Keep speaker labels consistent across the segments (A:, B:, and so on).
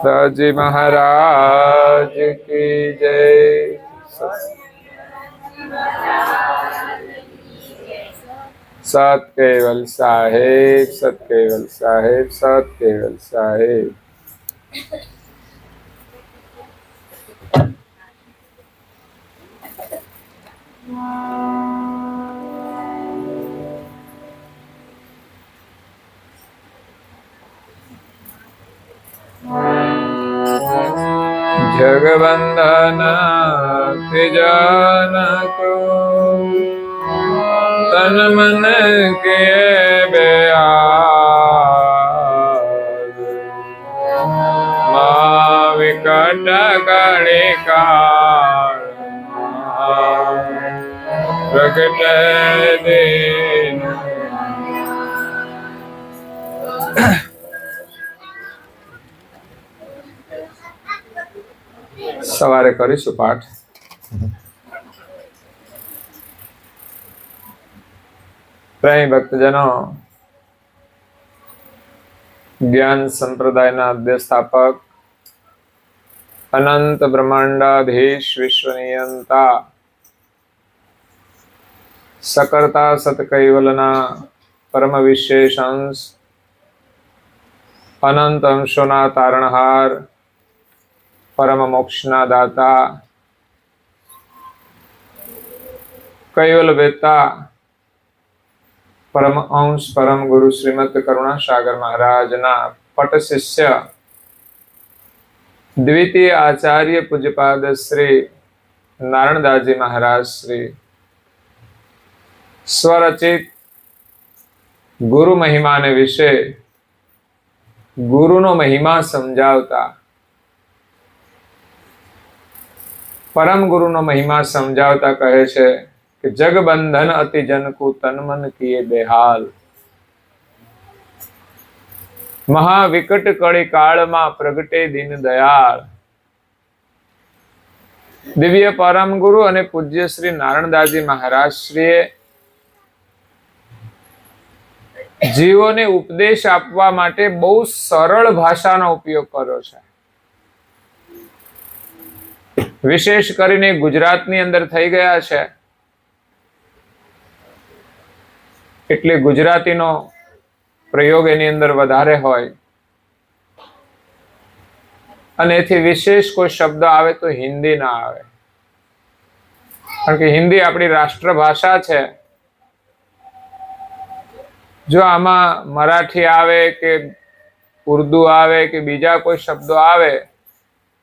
A: दाजी महाराज की जय। सत केवल साहेब, सत केवल साहेब, सत केवल साहेब। जगबंधन त्रिजन को तन मन के बेआर, मां विकट कड़ी काल प्रकट दीन। सवारे करीशु पाठ। प्रेमी भक्तजनों, ज्ञान संप्रदायना अध्यस्थापक अनंत ब्रह्मांडाधीश विश्वनियंता सकर्ता सतकैवलना परम विशेष अंश अनंत अंशोना तारणहार परम मोक्षना दाता कैवल वेता परम अंश परम गुरु श्रीमद करुणा सागर महाराज ना पट शिष्य द्वितीय आचार्य पूज्यपाद श्री नारायणदासजी महाराज श्री स्वरचित गुरु महिमा ने विषे गुरु नो महिमा समझावता परम गुरु नो महिमा समझावता कहे छे कि जग बंधन अति जन को तन मन किए बेहाल, महाविकट कड़ी काल में प्रगटे दीन दयाल। दिव्य परम गुरु अने पूज्य श्री नारायणदासजी महाराज श्रीए जीवोने उपदेश आपवा माटे बहु सरल भाषानो उपयोग कर्यो छे। विशेष करीने गुजरातनी अंदर थई गया छे એટલે ગુજરાતીનો પ્રયોગ એની અંદર વધારે હોય અને એથી વિશેષ કોઈ શબ્દ આવે તો હિન્દી ના આવે, કારણ કે હિન્દી આપણી રાષ્ટ્રભાષા છે। જો આમાં મરાઠી આવે કે ઉર્દુ આવે કે બીજા કોઈ શબ્દો આવે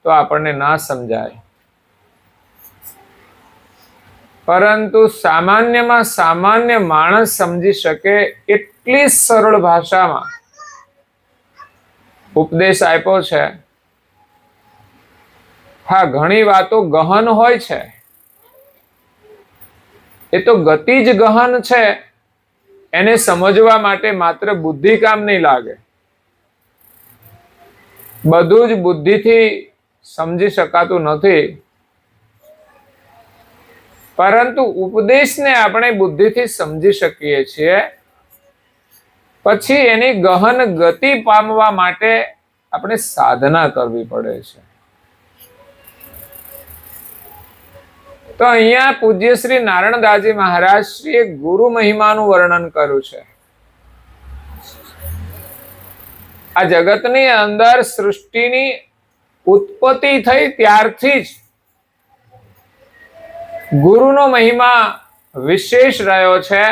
A: તો આપણને ના સમજાય, परंतु सामान्य में सामान्य मानस समझी सके एटली सरल भाषा में उपदेश आप्यो छे। हाँ, घणी वातो गहन होय छे, ए तो गति ज गहन छे, एने समझवा माटे मात्र बुद्धि काम नहीं लागे। बधुं ज बुद्धि थी समझी शकातुं नथी, परंतु उपदेश ने આપણે બુદ્ધિથી સમજી શકીએ છીએ। પછી એની ગહન ગતિ પામવા માટે આપણે સાધના કરવી પડે છે। તો અહીંયા પૂજ્ય શ્રી નારાયણદાસજી મહારાજ શ્રીએ ગુરુ મહિમાનું વર્ણન કર્યું છે। આ જગતની અંદર સૃષ્ટિની ઉત્પત્તિ થઈ ત્યારથી જ गुरुनो महिमा विशेष रह्यो छे,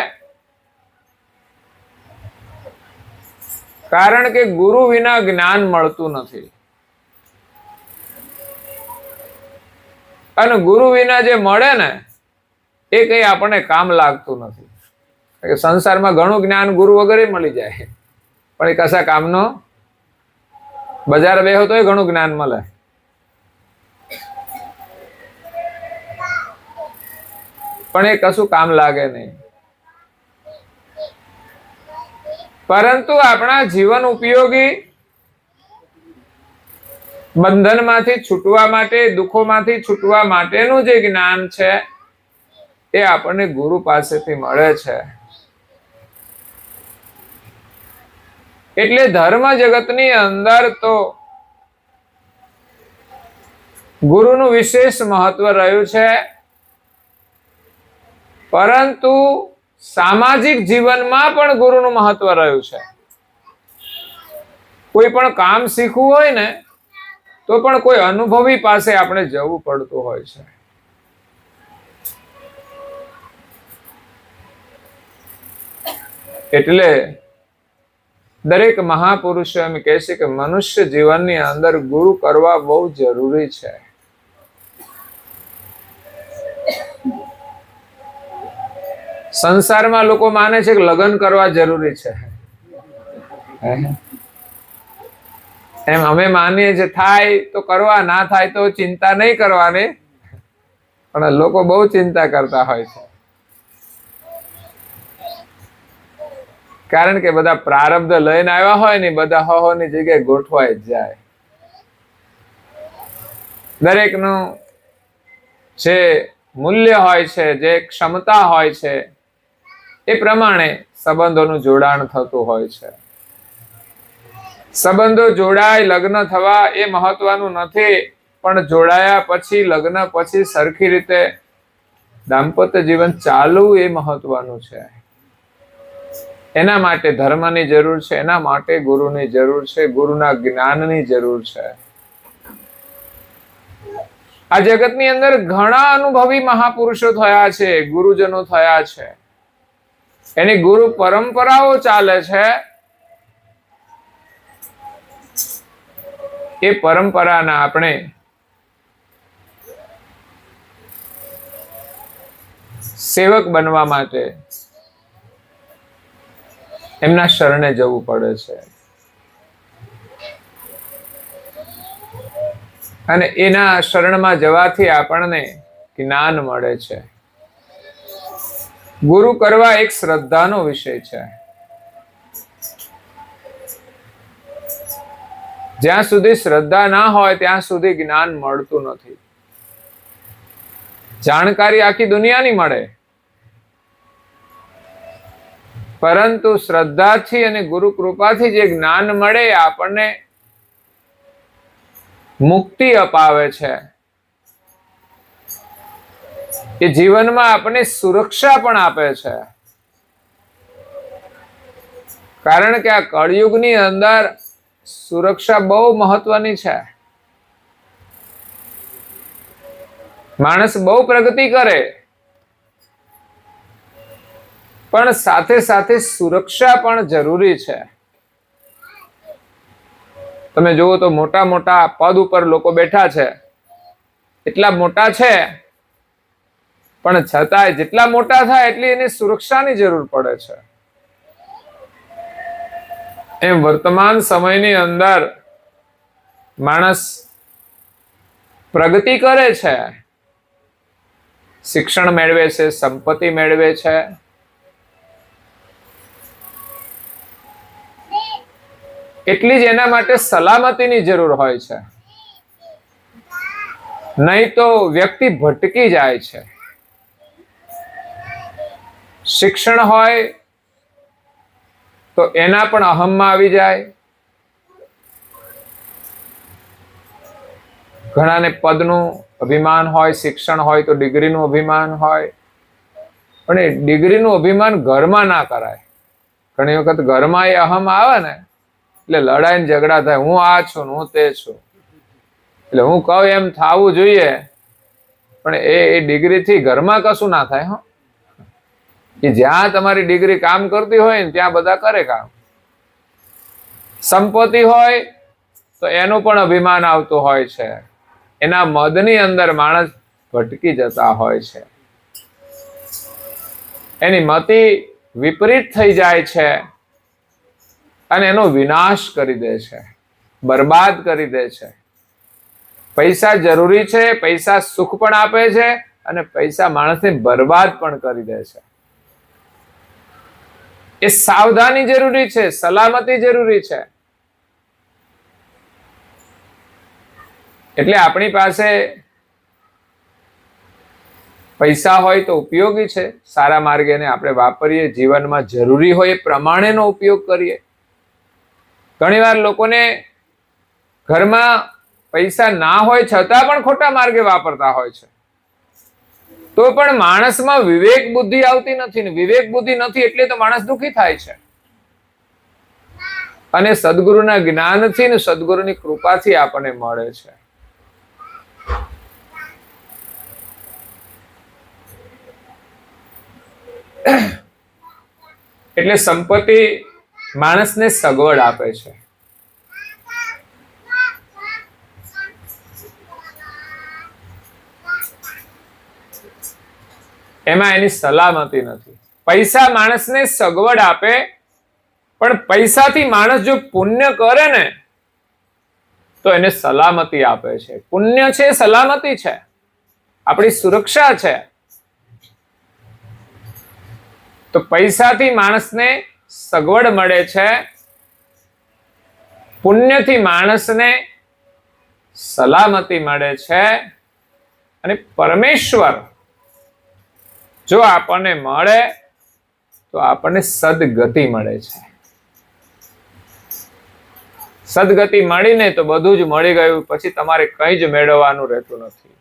A: कारण के गुरु विना ज्ञान मळतुं नथी अने गुरु विना जे मळे ने ए कई आपणे काम लागतुं नथी। संसारमां घणुं ज्ञान गुरु वगरे मळी जाय, पण ए कशा कामनो? बजार बेहो तोय घणुं ज्ञान मळे, पण ए कशुं काम लागे नहीं। परंतु अपना जीवन उपयोगी बंधन मांथी छूटवा माटे, दुखों मांथी छूटवा माटेनुं जे ज्ञान छे ए आपणे गुरु पासेथी मळे छे। એટલે ધર્મ જગતની અંદર તો ગુરુનું વિશેષ મહત્વ રહ્યું છે, પરંતુ સામાજિક જીવનમાં પણ ગુરુનું મહત્વ રહ્યું છે. કોઈ પણ કામ શીખવું હોય ને તો પણ કોઈ અનુભવી પાસે આપણે જવું પડતું હોય છે. એટલે દરેક મહાપુરુષો એમ કહે છે કે મનુષ્ય જીવનની અંદર ગુરુ કરવા બહુ જરૂરી છે. સંસારમાં લોકો માને છે કે લગ્ન કરવા જરૂરી છે, એમ અમે માનીએ છીએ. થાય તો કરવા, ના થાય તો ચિંતા નહીં કરવાની, પણ લોકો બહુ ચિંતા કરતા હોય છે. કારણ કે બધા પ્રારબ્ધ લઈને આવ્યા હોય ને બધા હોની જગ્યાએ ગોઠવાય જ જાય. દરેકનું જે મૂલ્ય હોય છે, જે ક્ષમતા હોય છે, એ પ્રમાણે સંબંધોનું જોડાણ થતું હોય છે. સંબંધો જોડાય, લગ્ન થવા એ મહત્વનું નથી, પણ જોડાયા પછી, લગ્ન પછી સરખી રીતે દાંપત્ય જીવન ચાલવું એ મહત્વનું છે. એના માટે ધર્મની જરૂર છે, એના માટે ગુરુની જરૂર છે, ગુરુના જ્ઞાનની જરૂર છે. આ જગતની અંદર ઘણા અનુભવી મહાપુરુષો થયા છે, ગુરુજનો થયા છે, એની ગુરુ પરંપરાઓ ચાલે છે. એ પરંપરાના આપણે સેવક બનવા માટે એમના શરણે જવું પડે છે. અને એના શરણમાં જવાથી આપણને જ્ઞાન મળે છે. ગુરુ કરવા એક શ્રદ્ધાનો વિષય છે. જ્યાં સુધી શ્રદ્ધા ના હોય ત્યાં સુધી જ્ઞાન મળતું નથી. જાણકારી આખી દુનિયાની મળે, પરંતુ શ્રદ્ધાથી અને ગુરુ કૃપાથી જે જ્ઞાન મળે આપણને મુક્તિ અપાવે છે. એ જીવનમાં આપણને સુરક્ષા પણ આપે છે. કારણ કે આ કળિયુગની અંદર સુરક્ષા બહુ મહત્વની છે. માણસ બહુ પ્રગતિ કરે, પણ સાથે સાથે સુરક્ષા પણ જરૂરી છે. તમે જુઓ તો મોટા મોટા પદ ઉપર લોકો બેઠા છે, એટલા મોટા છે, પણ છતાંય જેટલા મોટા થાય એટલી એની સુરક્ષાની જરૂર પડે છે. એમ વર્તમાન સમયની અંદર માણસ પ્રગતિ કરે છે, શિક્ષણ મેળવે છે, સંપત્તિ મેળવે છે, એટલી જ એના માટે સલામતીની જરૂર હોય છે. નહીં તો વ્યક્તિ ભટકી જાય છે. શિક્ષણ હોય તો એના પણ અહમમાં આવી જાય. ઘણાને પદનું અભિમાન હોય, શિક્ષણ હોય તો ડિગ્રીનું અભિમાન હોય, પણ એ ડિગ્રીનું અભિમાન ઘરમાં ના કરાય. ઘણી વખત ઘરમાં એ અહમ આવે ને એટલે લડાઈ ને ઝઘડા થાય. હું આ છું, હું તે છું, એટલે હું કહું એમ થવું જોઈએ, પણ એ ડિગ્રીથી ઘરમાં કશું ના થાય. હા, કે જ્યાં તમારી ડિગ્રી કામ કરતી હોય ને ત્યાં બધા કરે કામ. સંપત્તિ હોય તો એનું પણ અભિમાન આવતું હોય છે. એના મદની અંદર માણસ ભટકી જતા હોય છે. એની મતિ વિપરીત થઈ જાય છે અને એનો વિનાશ કરી દે છે, બરબાદ કરી દે છે. પૈસા જરૂરી છે, પૈસા સુખ પણ આપે છે અને પૈસા માણસને બરબાદ પણ કરી દે છે. એ સાવધાની જરૂરી છે, સલામતી જરૂરી છે. એટલે આપણી પાસે પૈસા હોય તો ઉપયોગી છે, સારા માર્ગે એને આપણે વાપરીએ, જીવનમાં જરૂરી હોય એ પ્રમાણેનો ઉપયોગ કરીએ. ઘણીવાર લોકોને ઘરમાં પૈસા ના હોય છતાં પણ ખોટા માર્ગે વાપરતા હોય છે. તો પણ માણસમાં વિવેક બુદ્ધિ આવતી નથી ને વિવેક બુદ્ધિ નથી એટલે તો માણસ દુઃખી થાય છે. અને સદગુરુના જ્ઞાનથી ને સદગુરુની કૃપાથી આપણને મળે છે. એટલે સંપત્તિ માણસને સગવડ આપે છે. એમાં એની સલામતી નથી. પૈસા માણસને સગવડ આપે, પણ પૈસાથી માણસ જો પુણ્ય કરે ને તો એને સલામતી આપે છે. પુણ્ય છે, સલામતી છે, આપણી સુરક્ષા છે. તો પૈસાથી માણસને સગવડ મળે છે, પુણ્યથી માણસને સલામતી મળે છે. અને પરમેશ્વર જો આપણને મળે તો આપણને સદગતિ મળે છે. સદગતિ મળીને તો બધું જ મળી ગયું, પછી તમારે કંઈ જ મેળવવાનું રહેતું નથી.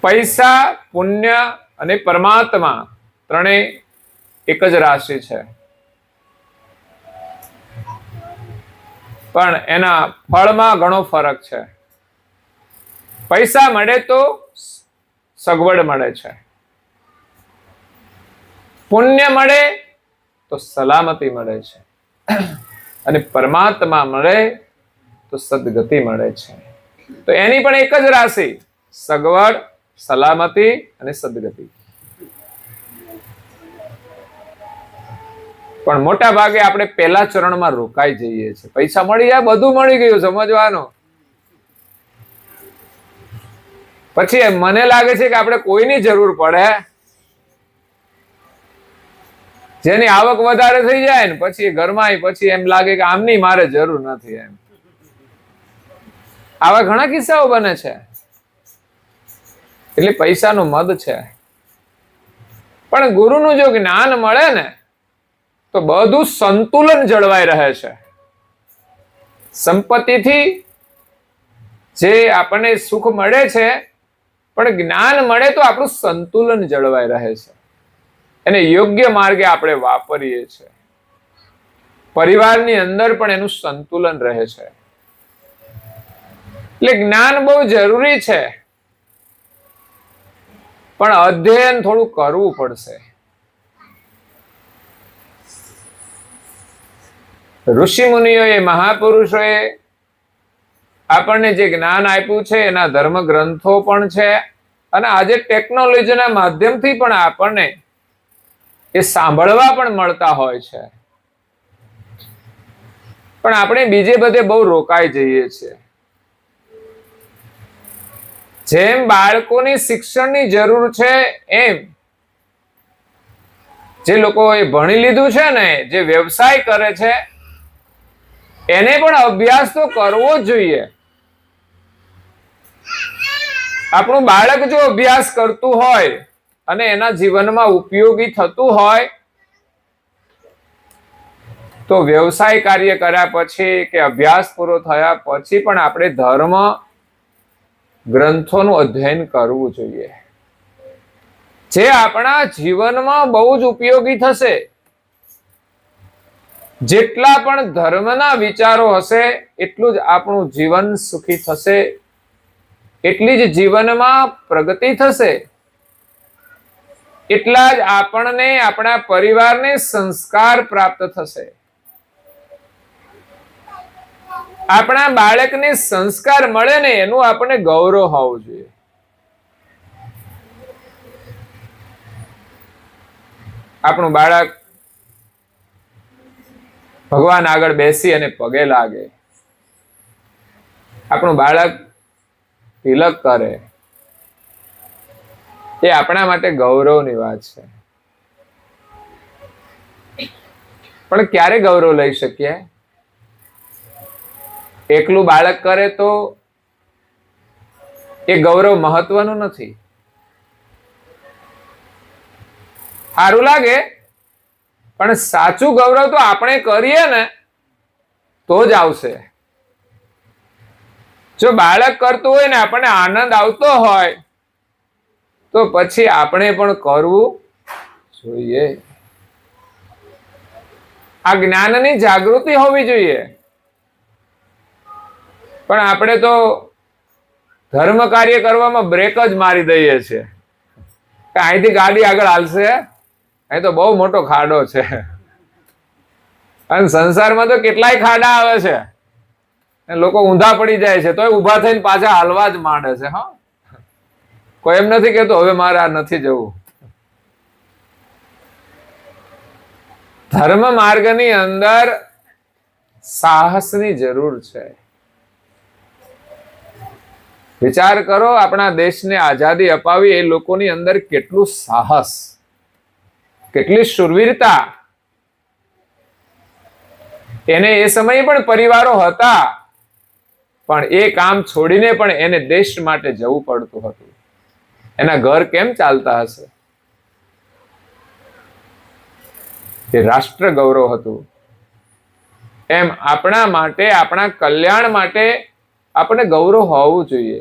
A: પૈસા, પુણ્ય અને પરમાત્મા ત્રણેય એક જ રાશિ છે, પણ એના ફળમાં ઘણો ફરક છે. પૈસા મળે તો સગવડ મળે છે, પુણ્ય મળે તો સલામતી મળે છે, અને પરમાત્મા મળે તો સદગતિ મળે છે. તો એની પણ એક જ રાશિ, સગવડ, સલામતી અને સદગતિ. પણ મોટા ભાગે આપણે પહેલા ચરણમાં રોકાઈ જઈએ છીએ. પૈસા મળી જાય, બધું મળી ગયું, સમજવાનું. પછી મને લાગે છે કે આપણે કોઈની જરૂર પડે, જેની આવક વધારે થઈ જાય ને પછી ઘરમાં પછી એમ લાગે કે આમની મારે જરૂર નથી. એમ આવા ઘણા કિસ્સાઓ બને છે. એટલે પૈસાનું મદ છે, પણ ગુરુનું જો જ્ઞાન મળે ને તો બધું સંતુલન જળવાઈ રહે છે. સંપત્તિથી જે આપણને સુખ મળે છે, પણ જ્ઞાન મળે તો આપણું સંતુલન જળવાઈ રહે છે. એને યોગ્ય માર્ગે આપણે વાપરીએ છીએ. પરિવારની અંદર પણ એનું સંતુલન રહે છે. એટલે જ્ઞાન બહુ જરૂરી છે, પણ અધ્યયન થોડું કરવું પડશે. ઋષિ મુનિઓએ, મહાપુરુષોએ આપણને જે જ્ઞાન આપ્યું છે એના ધર્મ ગ્રંથો પણ છે, અને આજે ટેકનોલોજીના માધ્યમથી પણ આપણને એ સાંભળવા પણ મળતા હોય છે. પણ આપણે બીજે બધે બહુ રોકાઈ જઈએ છીએ. જેમ બાળકોની શિક્ષણની જરૂર છે, એમ જે લોકોએ ભણી લીધું છે ને, જે વ્યવસાય કરે છે, એને પણ અભ્યાસ તો કરવો જ જોઈએ. આપણું બાળક જો અભ્યાસ કરતું હોય અને એના જીવનમાં ઉપયોગી થતું હોય તો વ્યવસાય કાર્ય કર્યા પછી કે અભ્યાસ પૂરો થયા પછી પણ આપણે ધર્મ ગ્રંથોનું અધ્યયન કરવું જોઈએ, જે આપણા જીવનમાં બહુ જ ઉપયોગી થશે. જેટલા પણ ધર્મના વિચારો હશે એટલું જ આપણું જીવન સુખી થશે, એટલી જ જીવનમાં પ્રગતિ થશે, એટલા જ આપણને, આપણા પરિવારને સંસ્કાર પ્રાપ્ત થશે. આપણા બાળકને સંસ્કાર મળે ને એનું આપણને ગૌરવ હોવું જોઈએ. આપણું બાળક ભગવાન આગળ બેસી અને પગે લાગે, આપણું બાળક તિલક કરે, એ આપણા માટે ગૌરવની વાત છે. પણ ક્યારે ગૌરવ લઈ શકીએ? એકલું બાળક કરે તો એ ગૌરવ મહત્વનું નથી. સારું લાગે, પણ સાચું ગૌરવ તો આપણે કરીએ ને તો જ આવશે. જો બાળક કરતું હોય ને આપણને આનંદ આવતો હોય તો પછી આપણે પણ કરવું જોઈએ. આ જ્ઞાનની જાગૃતિ હોવી જોઈએ. પણ આપણે તો ધર્મ કાર્ય કરવામાં બ્રેક જ મારી દઈએ છીએ કે અહીંથી ગાડી આગળ હાલશે, અહીં તો બહુ મોટો ખાડો છે. અને સંસારમાં તો કેટલાય ખાડા આવે છે, લોકો ઊંધા પડી જાય છે તોય ઊભા થઈને પાછા હાલવા જ માંડે છે. હા, કોઈ એમ નથી કેતો હવે મારે આ નથી જવું. ધર્મ માર્ગની અંદર સાહસની જરૂર છે. વિચાર કરો, આપણા દેશને આઝાદી અપાવી એ લોકોની અંદર કેટલું સાહસ, કેટલી શૂરવીરતા. એને એ સમયે પણ પરિવારો હતા, પણ એ કામ છોડીને પણ એને દેશ માટે જવું પડતું હતું. એના ઘર કેમ ચાલતા હશે? એ રાષ્ટ્ર ગૌરવ હતું. એમ આપણા માટે, આપણા કલ્યાણ માટે આપણે ગૌરવ હોવું જોઈએ.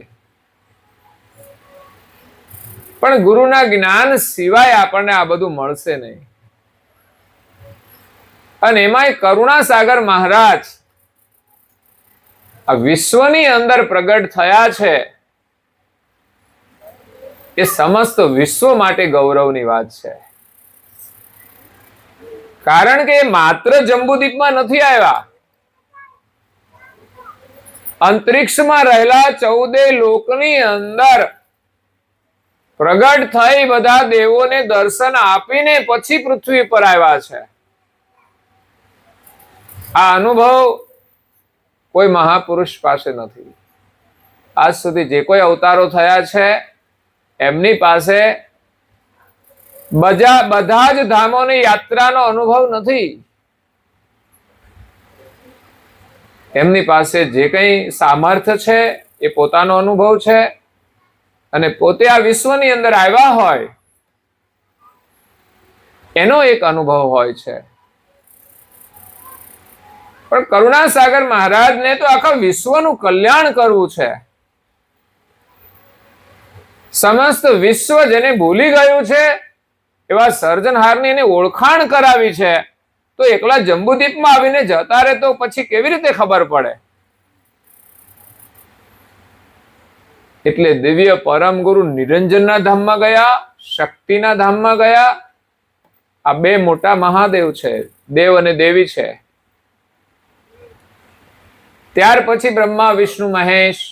A: પણ ગુરુના જ્ઞાન સિવાય આપણને આ બધું મળશે નહીં. અને એમાંય કરુણાસાગર મહારાજ આ વિશ્વની અંદર પ્રગટ થયા છે, એ સમસ્ત વિશ્વ માટે ગૌરવની વાત છે. કારણ કે એ માત્ર જંબુદ્વીપમાં નથી આવ્યા, અંતરિક્ષમાં રહેલા 14 લોકની અંદર પ્રગટ થઈ બધા દેવોને દર્શન આપીને પછી પૃથ્વી પર આવ્યા છે. આ અનુભવ કોઈ મહાપુરુષ પાસે નથી. આજ સુધી જે કોઈ અવતારો થયા છે એમની પાસે બધા જ ધામોની યાત્રાનો અનુભવ નથી. એમની પાસે જે કંઈ સામર્થ્ય છે એ પોતાનો અનુભવ છે, અને પોતે આ વિશ્વની અંદર આવ્યા હોય એનો એક અનુભવ હોય છે. પણ કરુણાસાગર મહારાજને તો આખા વિશ્વનું કલ્યાણ કરવું છે. સમસ્ત વિશ્વ જેને ભૂલી ગયું છે એવા સર્જનહારની એને ઓળખાણ કરાવી છે. તો એકલા જંબુદ્વીપમાં આવીને જતા રહે તો પછી કેવી રીતે ખબર પડે? એટલે દિવ્ય પરમ ગુરુ નિરંજનના ધામમાં ગયા, શક્તિના ધામમાં ગયા. આ બે મોટા મહાદેવ છે, દેવ અને દેવી છે. ત્યાર પછી બ્રહ્મા, વિષ્ણુ, મહેશ,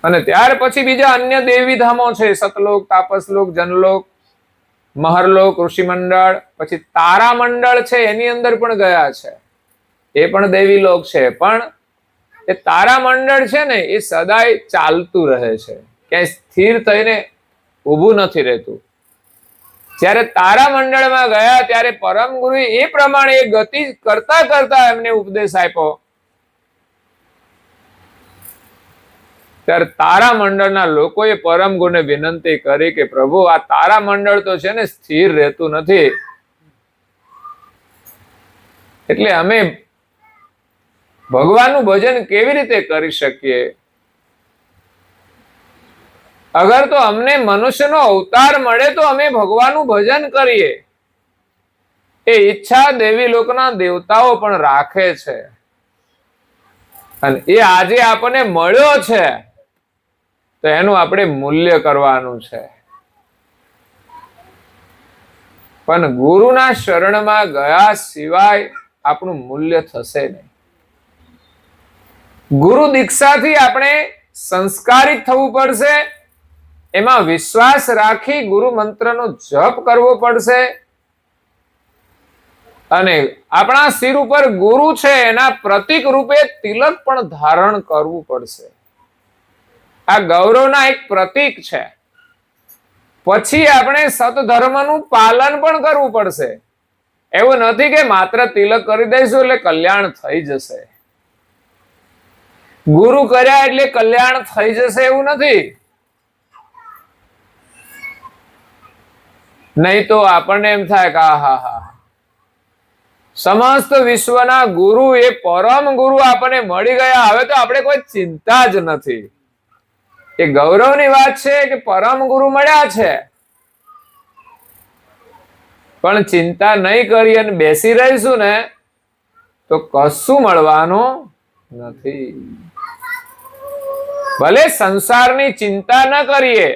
A: અને ત્યાર પછી બીજા અન્ય દેવી ધામો છે, સતલોક, તાપસલોક, જનલોક, મહરલોક, ઋષિ મંડળ, પછી તારા મંડળ છે એની અંદર પણ ગયા છે. એ પણ દેવી લોક છે. પણ એ તારા મંડળ છે ને એ સદાય ચાલતું રહે છે, ક્યાંય સ્થિર થઈને ઊભું નથી રહેતું. જ્યારે તારા મંડળમાં ગયા ત્યારે પરમ ગુરુએ એ પ્રમાણે એ ગતિ કરતા કરતા એમને ઉપદેશ આપ્યો. ત્યારે તારા મંડળના લોકોએ પરમ ગુરુને વિનંતી કરી કે પ્રભુ, આ તારા મંડળ તો છે ને સ્થિર રહેતું નથી, એટલે અમે ભગવાનનું ભજન કેવી રીતે કરી શકીએ? અગર તો અમને મનુષ્યનો અવતાર મળે તો અમે ભગવાનનું ભજન કરીએ. એ ઈચ્છા દેવી લોકના દેવતાઓ પણ રાખે છે, અને એ આજે આપણને મળ્યો છે તો એનું આપણે મૂલ્ય કરવાનું છે. પણ ગુરુના શરણમાં ગયા સિવાય આપણું મૂલ્ય થશે નહીં. ગુરુ દીક્ષાથી આપણે સંસ્કારિત થવું પડશે, એમાં વિશ્વાસ રાખી ગુરુ મંત્રનો જપ કરવો પડશે, અને આપણા શિર ઉપર ગુરુ છે એના પ્રતીક રૂપે તિલક પણ ધારણ કરવું પડશે. આ ગૌરવના એક પ્રતીક છે. પછી આપણે સતધર્મનું પાલન પણ કરવું પડશે. એવું નથી કે માત્ર તિલક કરી દઈશું એટલે કલ્યાણ થઈ જશે. ગુરુ કર્યા એટલે કલ્યાણ થઈ જશે એવું નથી. નહીં તો આપણને એમ થાય કે હા સમસ્ત વિશ્વના ગુરુ એ પરમ ગુરુ આપણને મળી ગયા, હવે તો આપણે કોઈ ચિંતા જ નથી. એ ગૌરવની વાત છે કે પરમ ગુરુ મળ્યા છે, પણ ચિંતા નહીં કરી અને બેસી રહીશું ને તો કશું મળવાનું નથી. ભલે સંસારની ચિંતા ન કરીએ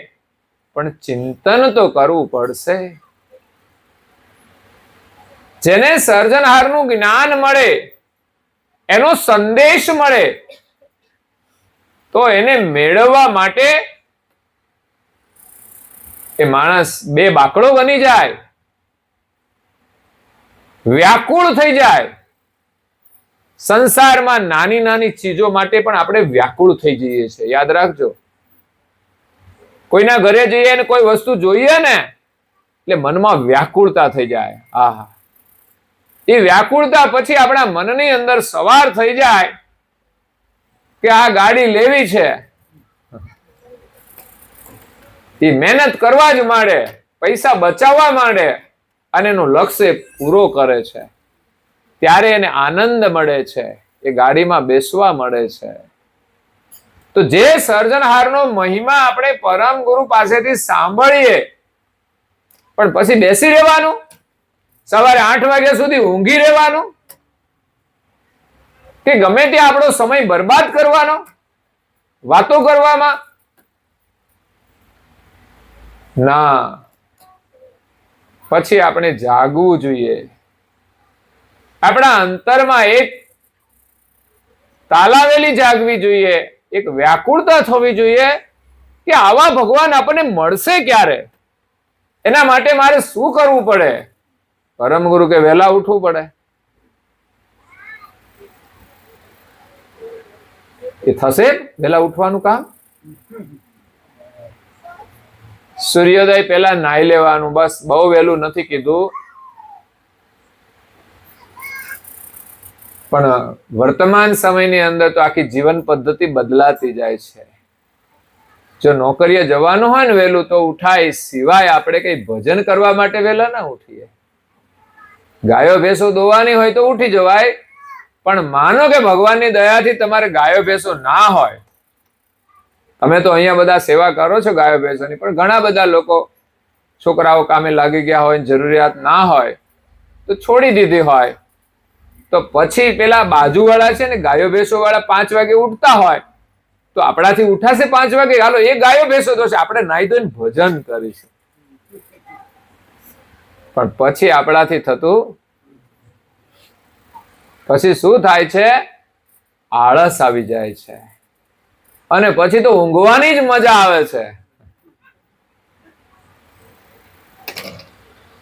A: પણ ચિંતન તો કરવું પડશે. જેને સર્જનહારનું જ્ઞાન મળે, એનો સંદેશ મળે, તો એને મેળવવા માટે એ માણસ બે બાકડો બની જાય, વ્યાકુળ થઈ જાય. સંસારમાં નાની નાની ચીજો માટે પણ આપણે વ્યાકુળ થઈ જઈએ છીએ. યાદ રાખજો, કોઈના ઘરે જઈએ ને કોઈ વસ્તુ જોઈએ ને એટલે મનમાં વ્યાકુળતા થઈ જાય. આહા, એ વ્યાકુળતા પછી આપણા મનની અંદર સવાર થઈ જાય કે આ ગાડી લેવી છે. એ મહેનત કરવા જ માંડે, પૈસા બચાવવા માંડે અને એનું લક્ષ્ય પૂરો કરે છે. ત્યારે એને આનંદ મળે છે, એ ગાડીમાં બેસવા મળે છે. તો જે સર્જનહારનો મહિમા આપણે પરમ ગુરુ પાસેથી સાંભળીએ પણ પછી બેસી રહેવાનું, સવારે 8 વાગ્યા સુધી ઊંઘી રહેવાનું, કે ગમે ત્યાં આપણો સમય બરબાદ કરવાનો વાતો કરવામાં? ના, પછી આપણે જાગવું જોઈએ. આપણા અંતરમાં એક તાલાવેલી જાગવી જોઈએ, એક વ્યાકુળતા થવી જોઈએ કે આવા ભગવાન આપણને મળશે ક્યારે, એના માટે મારે શું કરવું પડે? પરમ ગુરુ કે વહેલા ઉઠવું પડે. એ થશે વહેલા ઉઠવાનું કામ? સૂર્યોદય પહેલા નાહી લેવાનું, બસ. બહુ વહેલું નથી કીધું, પણ વર્તમાન સમયની અંદર તો આખી જીવન પદ્ધતિ બદલાતી જાય છે. જો નોકરીએ જવાનું હોય ને વહેલું તો ઉઠાય, સિવાય આપણે કઈ ભજન કરવા માટે વહેલા ના ઉઠીએ. ગાયો ભેંસો દોવાની હોય તો ઉઠી જવાય, પણ માનો કે ભગવાનની દયાથી તમારે ગાયો ભેંસો ના હોય, તમે તો અહીંયા બધા સેવા કરો છો ગાયો ભેંસોની, પણ ઘણા બધા લોકો છોકરાઓ કામે લાગી ગયા હોય, જરૂરિયાત ના હોય તો છોડી દીધી હોય, તો પછી પેલા બાજુવાળા છે ને ગાયો ભેંસો વાળા 5 વાગે ઉઠતા હોય, તો આપણાથી ઉઠાશે 5 વાગે? હાલો, એ ગાયો ભેંસો તો છે, આપણે નાહી ધોઈને ભજન કરીશું. પણ પછી આપણાથી થતું, પછી શું થાય છે? આળસ આવી જાય છે, અને પછી તો ઊંઘવાની જ મજા આવે છે.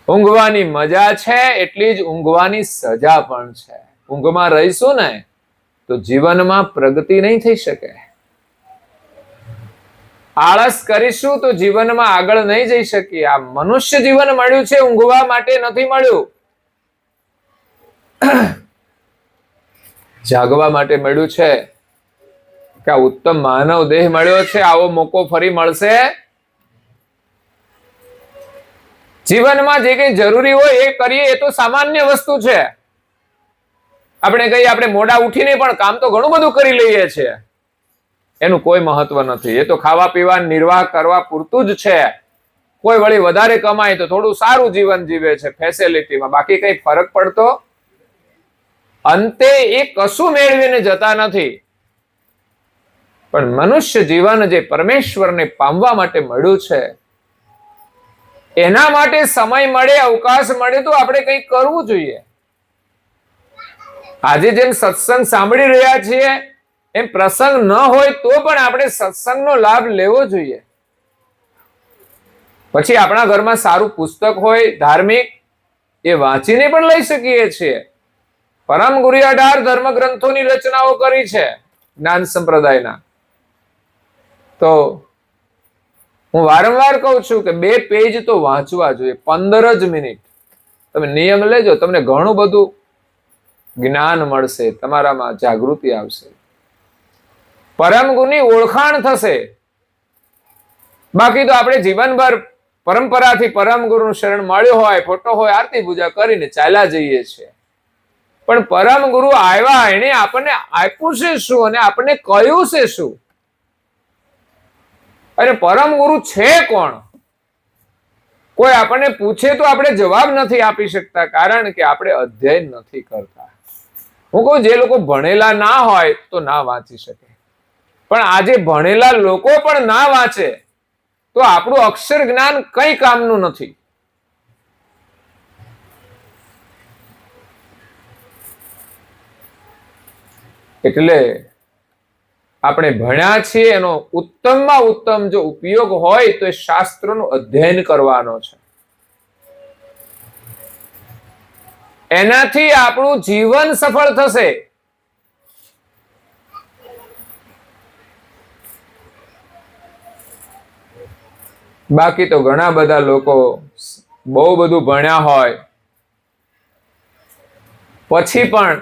A: ઊંઘવાની મજા છે એટલી જ ઊંઘવાની સજા પણ છે. ઊંઘમાં રહીશું ને તો જીવનમાં પ્રગતિ નહીં થઈ શકે. આળસ કરીશું તો જીવનમાં આગળ નહીં જઈ શકીએ. આ મનુષ્ય જીવન મળ્યું છે ઊંઘવા માટે નથી મળ્યું, જાગવા માટે મળ્યું છે. કે આ ઉત્તમ માનવ દેહ મળ્યો છે, આવો મોકો ફરી મળશે? જીવનમાં જે કઈ જરૂરી હોય એ કરીએ, એ તો સામાન્ય વસ્તુ છે. આપણે કહીએ આપણે મોડા ઉઠીને પણ કામ તો ઘણું બધું કરી લઈએ છીએ, એનું કોઈ મહત્વ નથી. એ તો ખાવા પીવા નિર્વાહ કરવા પૂરતું જ છે. કોઈ વળી વધારે કમાય તો થોડું સારું જીવન જીવે છે ફેસિલિટીમાં, બાકી કઈ ફરક પડતો અંતે એ કશું મેળવીને જતા નથી. પણ મનુષ્ય જીવન જે પરમેશ્વરને પામવા માટે મળ્યું છે, એના માટે સમય મળે, અવકાશ મળે તો આપણે કંઈક કરવું જોઈએ. આજે જેમ સત્સંગ સાંભળી રહ્યા છીએ એમ પ્રસંગ ન હોય તો પણ આપણે સત્સંગનો લાભ લેવો જોઈએ. પછી આપણા ઘરમાં સારું પુસ્તક હોય ધાર્મિક, એ વાંચીને પણ લઈ શકીએ છીએ. પરમ ગુરુએ 18 ધર્મ ગ્રંથોની રચનાઓ કરી છે જ્ઞાન સંપ્રદાયના. તો હું વારંવાર કહું છું કે 2 પેજ તો વાંચવા જોઈએ, 15 જ મિનિટ. તમે નિયમ લેજો, તમને ઘણું બધું જ્ઞાન મળશે, તમારામાં જાગૃતિ આવશે, પરમ ગુરુની ઓળખાણ થશે. બાકી તો આપણે જીવનભર પરંપરાથી પરમ ગુરુનું શરણ મળ્યું હોય, ફોટો હોય, આરતી પૂજા કરીને ચાલ્યા જઈએ છીએ. પણ પરમ ગુરુ આવ્યા, એને આપણને આપ્યું છે શું અને આપણને કહ્યું છે શું? અને પરમ ગુરુ છે કોણ? કોઈ આપણને પૂછે તો આપણે જવાબ નથી આપી શકતા, કારણ કે આપણે અધ્યયન નથી કરતા. હું કહું, જે લોકો ભણેલા ના હોય તો ના વાંચી શકે, પણ આજે ભણેલા લોકો પણ ના વાંચે તો આપણું અક્ષર જ્ઞાન કઈ કામનું નથી. એટલે આપણે ભણ્યા છીએ એનો ઉત્તમમાં ઉત્તમ જો ઉપયોગ હોય તો એ શાસ્ત્રોનું અધ્યયન કરવાનો છે. એનાથી આપણું જીવન સફળ થશે. બાકી તો ઘણા બધા લોકો બહુ બધું ભણ્યા હોય પછી પણ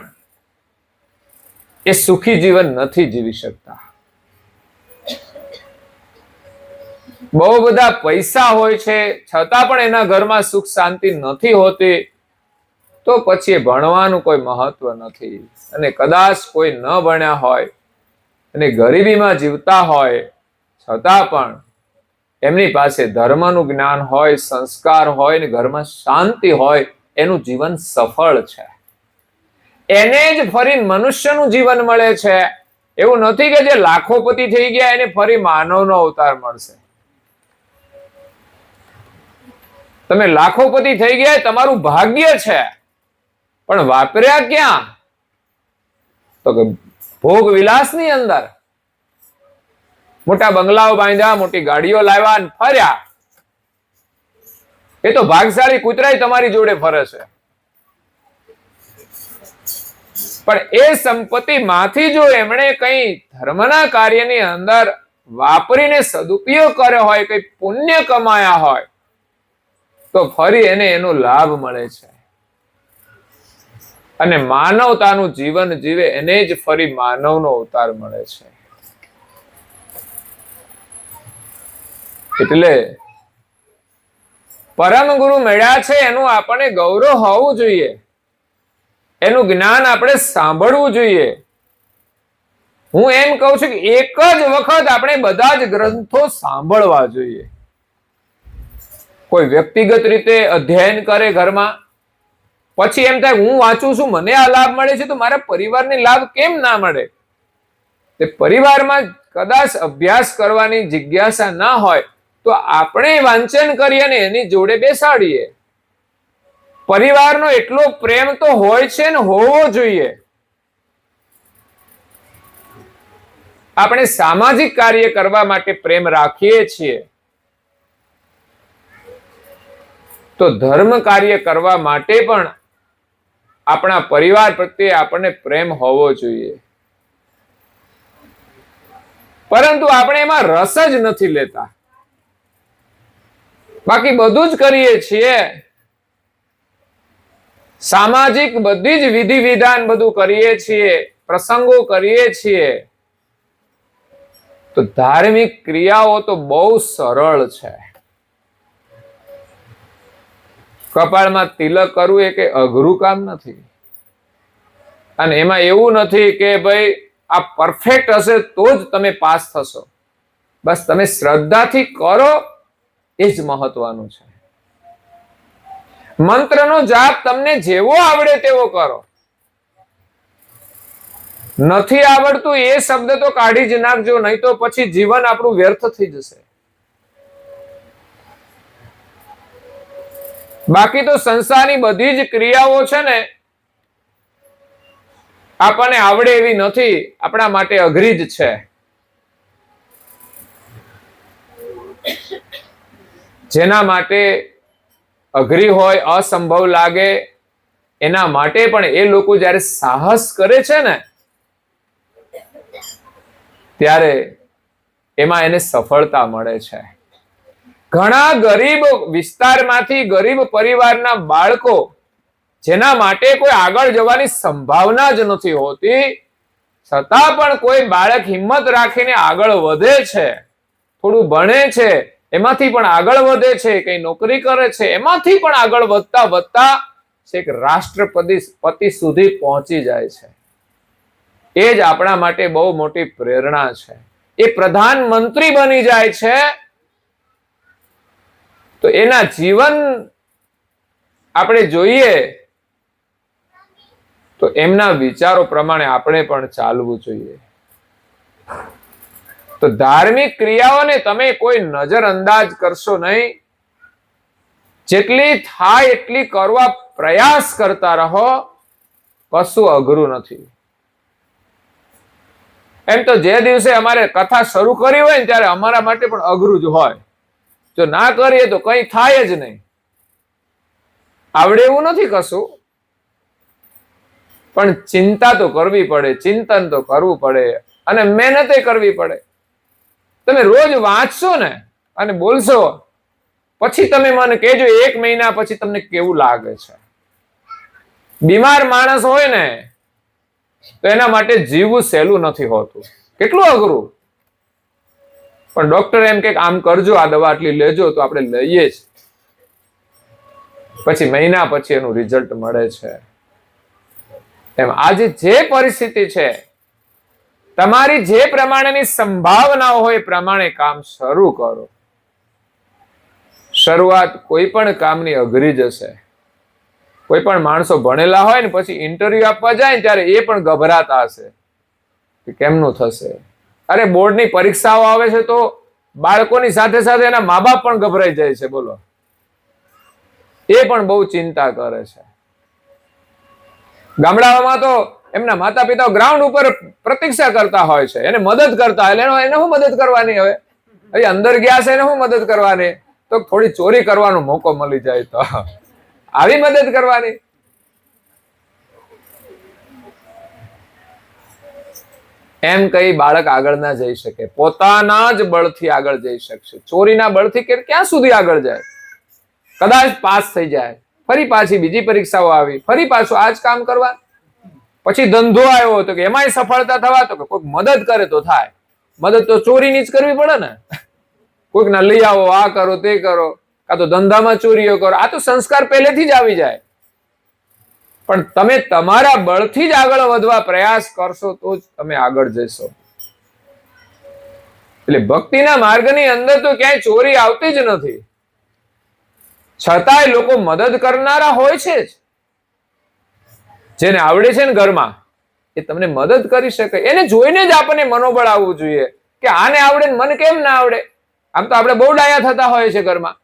A: એ સુખી જીવન નથી જીવી શકતા. બહુ બધા પૈસા હોય છે છતાં પણ એના ઘરમાં સુખ શાંતિ નથી હોતી, તો પછી એ ભણવાનું કોઈ મહત્વ નથી. અને કદાચ કોઈ ન ભણ્યા હોય અને ગરીબીમાં જીવતા હોય છતાં પણ એમની પાસે ધર્મનું જ્ઞાન હોય, સંસ્કાર હોય ને ઘરમાં શાંતિ હોય, એનું જીવન સફળ છે. એને જ ફરી મનુષ્યનું જીવન મળે છે. એવું નથી કે જે લાખોપતિ થઈ ગયા એને ફરી માનવનો અવતાર મળશે. તમે લાખોપતિ થઈ ગયા તમારું ભાગ્ય છે, પણ વાપર્યા ક્યાં? તો કે ભોગ વિલાસની અંદર. મોટા બંગલાઓ બાંધ્યા, મોટી ગાડીઓ લાવ્યા અને ફર્યા. એ તો ભાગશાળી કૂતરાય તમારી જોડે ફરે છે. પણ એ સંપત્તિ માંથી જો એમણે કઈ ધર્મના કાર્યની અંદર વાપરીને સદુપયોગ કર્યો હોય, કઈ પુણ્ય કમાયા હોય, તો ફરી એને એનો લાભ મળે છે. અને માનવતાનું જીવન જીવે એને જ ફરી માનવનો અવતાર મળે છે. એટલે પરમ ગુરુ મળ્યા છે એનું આપણને ગૌરવ હોવું જોઈએ. એનું જ્ઞાન આપણે સાંભળવું જોઈએ. હું એમ કહું છું કે એક જ વખત આપણે બધા જ ગ્રંથો સાંભળવા જોઈએ. કોઈ વ્યક્તિગત રીતે અધ્યયન કરે ઘરમાં, પછી એમ થાય હું વાંચું છું, મને આ લાભ મળે છે, તો મારા પરિવારને લાભ કેમ ના મળે? તે પરિવારમાં કદાચ અભ્યાસ કરવાની જિજ્ઞાસા ના હોય તો આપણે વાંચન કરીએ ને એની જોડે બેસાડીએ. પરિવારનો એટલો પ્રેમ તો હોય છે ને હોવો જોઈએ. આપણે સામાજિક કાર્ય કરવા માટે પ્રેમ રાખીએ છીએ, તો ધર્મ કાર્ય કરવા માટે પણ આપણા પરિવાર પ્રત્યે આપણને પ્રેમ હોવો જોઈએ. પરંતુ આપણે એમાં રસ જ નથી લેતા. બાકી બધું જ કરીએ છીએ, સામાજિક બધી જ વિધિ વિધાન બધું કરીએ છીએ, પ્રસંગો કરીએ છીએ, તો ધાર્મિક ક્રિયાઓ તો બહુ સરળ છે. કપાળમાં તિલક કરવું એ કે અઘરું કામ નથી. અને એમાં એવું નથી કે ભાઈ આ પરફેક્ટ હશે તો જ તમે પાસ થશો. બસ તમે શ્રદ્ધાથી કરો એ જ મહત્વનું છે. મંત્રનો જાપ તમને જેવો આવડે તેવો કરો. નથી આવડતું એ શબ્દ તો કાઢી જ નાખજો, નહીં તો પછી જીવન આપણું વ્યર્થ થઈ જશે. બાકી તો સંસારની બધી જ ક્રિયાઓ છે ને આપણને આવડે એવી નથી, આપણા માટે અઘરી જ છે. જેના માટે અઘરી હોય, અસંભવ લાગે, એના માટે પણ એ લોકો જ્યારે સાહસ કરે છે ને ત્યારે એમાં એને સફળતા મળે છે. ઘણા ગરીબ વિસ્તારમાંથી, ગરીબ પરિવારના બાળકો જેના માટે કોઈ આગળ જવાની સંભાવના જ નથી હોતી, છતાં પણ કોઈ બાળક હિંમત રાખીને આગળ વધે છે, થોડું ભણે છે, એમાંથી પણ આગળ વધે છે, કઈ નોકરી કરે છે, એમાંથી પણ આગળ વધતા વધતા છેક રાષ્ટ્રપતિ સુધી પહોંચી જાય છે. એ જ આપણા માટે બહુ મોટી પ્રેરણા છે. એ પ્રધાનમંત્રી બની જાય છે તો એના જીવન આપણે જોઈએ તો એમના વિચારો પ્રમાણે આપણે પણ ચાલવું જોઈએ. તો ધાર્મિક ક્રિયાઓને તમે કોઈ નજરઅંદાજ કરશો નહીં. જેટલી થાય એટલી કરવા પ્રયાસ કરતા રહો. કશું અઘરું નથી. એમ તો જે દિવસે અમારે કથા શરૂ કરી હોય ને ત્યારે અમારા માટે પણ અઘરું જ હોય. જો ના કરીએ તો કઈ થાય જ નહીં. આવડે એવું નથી કશું, પણ ચિંતા તો કરવી પડે, ચિંતન તો કરવું પડે અને મહેનતે કરવી પડે. તમે રોજ વાંચશો ને અને બોલશો, પછી તમે મને કહેજો 1 મહિના પછી તમને કેવું લાગે છે. બીમાર માણસ હોય ને તો એના માટે જીવવું સહેલું નથી હોતું, કેટલું અઘરું. પણ ડોક્ટર એમ કે આમ કરજો, આ દવા આટલી લેજો, તો આપણે લઈએ જ. પછી મહિના પછી એનું રિઝલ્ટ મળે છે. એમ આજે જે પરિસ્થિતિ છે, તમારી જે પ્રમાણેની સંભાવનાઓ હોય એ પ્રમાણે કામ શરૂ કરો. શરૂઆત કોઈ પણ કામની અઘરી જશે. કોઈ પણ માણસો ભણેલા હોય ને પછી ઇન્ટરવ્યુ આપવા જાય ને ત્યારે એ પણ ગભરાતા હશે કે કેમનું થશે. અરે બોર્ડની પરીક્ષાઓ આવે છે તો બાળકોની સાથે સાથે એના મા બાપ પણ ગભરાઈ જાય છે. બોલો, એ પણ બહુ ચિંતા કરે છે. ગામડાઓમાં તો એમના માતા પિતા ગ્રાઉન્ડ ઉપર પ્રતીક્ષા કરતા હોય છે, એને મદદ કરતા હોય. એને શું મદદ કરવાની? હવે અંદર ગયા છે એને શું મદદ કરવાની? તો થોડી ચોરી કરવાનો મોકો મળી જાય તો આવી મદદ કરવાની. એમ કઈ બાળક આગળ ના જઈ શકે. પોતાના જ બળથી આગળ જઈ શકશે. ચોરીના બળથી ક્યાં સુધી આગળ જાય? કદાચ પાસ થઈ જાય, ફરી પાછી બીજી પરીક્ષાઓ આવી, ફરી પાછું આ જ કામ કરવા. પછી ધંધો આવ્યો તો કે એમાંય સફળતા થવા તો કે કોઈક મદદ કરે તો થાય. મદદ તો ચોરીની જ કરવી પડે ને. કોઈક ના લઈ આવો, આ કરો તે કરો, કાં તો ધંધામાં ચોરીઓ કરો. આ તો સંસ્કાર પહેલેથી જ આવી જાય. પણ તમે તમારા બળથી જ આગળ વધવા પ્રયાસ કરશો તો જ તમે આગળ જશો. એટલે ભક્તિના માર્ગની અંદર તો ક્યાંય ચોરી આવતી જ નથી. છતાંય લોકો મદદ કરનારા હોય છે જ. જેને આવડે છે ને ઘરમાં એ તમને મદદ કરી શકે. એને જોઈને જ આપણને મનોબળ આવવું જોઈએ કે આને આવડે ને મને કેમ ના આવડે. આમ તો આપણે બહુ ડાયા થતા હોય છે ઘરમાં.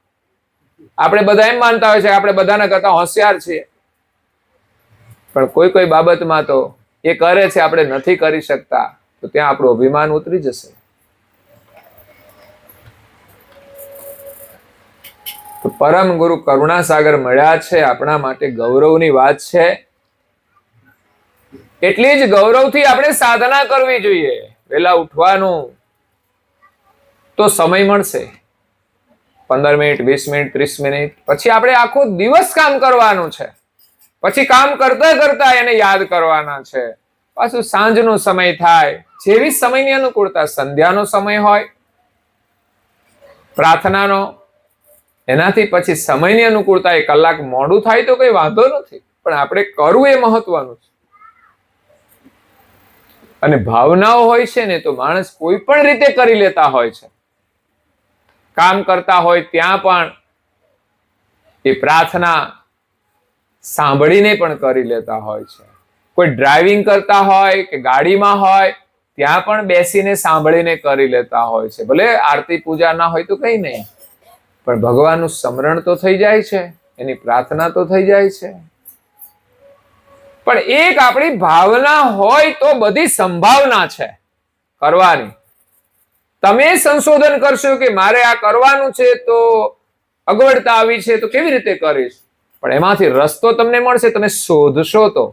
A: આપણે બધા એમ માનતા હોય છે કે આપણે બધાના કરતા હોશિયાર છીએ. પણ કોઈ કોઈ બાબતમાં તો એ કરે છે, આપણે નથી કરી શકતા, તો ત્યાં આપણું અભિમાન ઉતરી જશે. તો પરમ ગુરુ કરુણાસાગર મળ્યા છે, આપણા માટે ગૌરવની વાત છે. એટલી જ ગૌરવથી આપણે સાધના કરવી જોઈએ. વહેલા ઉઠવાનું તો સમય મળશે, 15 મિનિટ, 20 મિનિટ, 30 મિનિટ. પછી આપણે આખો દિવસ કામ કરવાનું છે. પછી કામ કરતા કરતા એને યાદ કરવાના છે. પાછું સાંજનો સમય થાય, જેવી સમયની અનુકૂળતા, સંધ્યાનો સમય હોય, પ્રાર્થનાનો, એનાથી પછી સમયની અનુકૂળતા 1 કલાક મોડું થાય તો કઈ વાંધો નથી, પણ આપણે કરવું એ મહત્વનું છે. અને ભાવનાઓ હોય છે ને તો માણસ કોઈ પણ રીતે કરી લેતા હોય છે. કામ કરતા હોય ત્યાં પણ એ પ્રાર્થના સાંભળીને પણ કરી લેતા હોય છે. કોઈ ડ્રાઇવિંગ કરતા હોય કે ગાડીમાં હોય ત્યાં પણ બેસીને સાંભળીને કરી લેતા હોય છે. ભલે આરતી પૂજા ના હોય તો કઈ નહીં, પણ ભગવાનનું સ્મરણ તો થઈ જાય છે, એની પ્રાર્થના તો થઈ જાય છે. પણ એક આપણી ભાવના હોય તો બધી સંભાવના છે કરવાની. તમે સંશોધન કરશો કે મારે આ કરવાનું છે તો અગવડતા આવી છે તો કેવી રીતે કરીશ, પણ એમાંથી રસ્તો તમને મળશે, તમે શોધશો તો.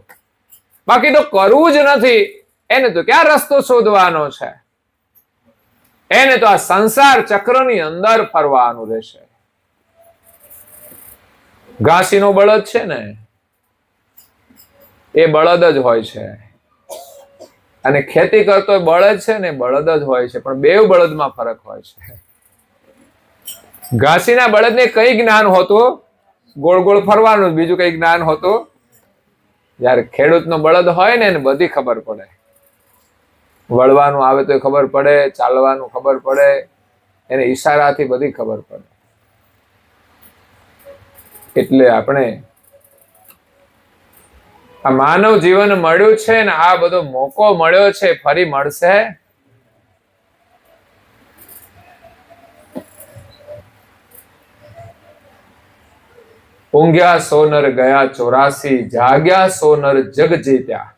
A: બાકી તો કરવું જ નથી, એને તો ક્યાં રસ્તો શોધવાનો છે? એને તો આ સંસાર ચક્રની અંદર ફરવાનું રહેશે. ઘાસીનો બળદ છે ને, એ બળદ જ હોય છે. અને ખેતી કરતો બળદ છે ને, બળદ જ હોય છે. પણ બેવ બળદમાં ફરક હોય છે. ઘાસીના બળદને કઈ જ્ઞાન હોતું? ગોળ ગોળ ફરવાનું, બીજું કઈ જ્ઞાન હોતું? જયારે ખેડૂતનો બળદ હોય ને એને બધી ખબર પડે. વળવાનું આવે તો ખબર પડે, ચાલવાનું ખબર પડે, એને ઈશારાથી બધી ખબર પડે. એટલે આપણે આ માનવ જીવન મળ્યું છે ને આ બધો મોકો મળ્યો છે, ફરી મળશે. ઊંઘ્યા સોનર ગયા 84, જાગ્યા સોનર જગ જીત્યા.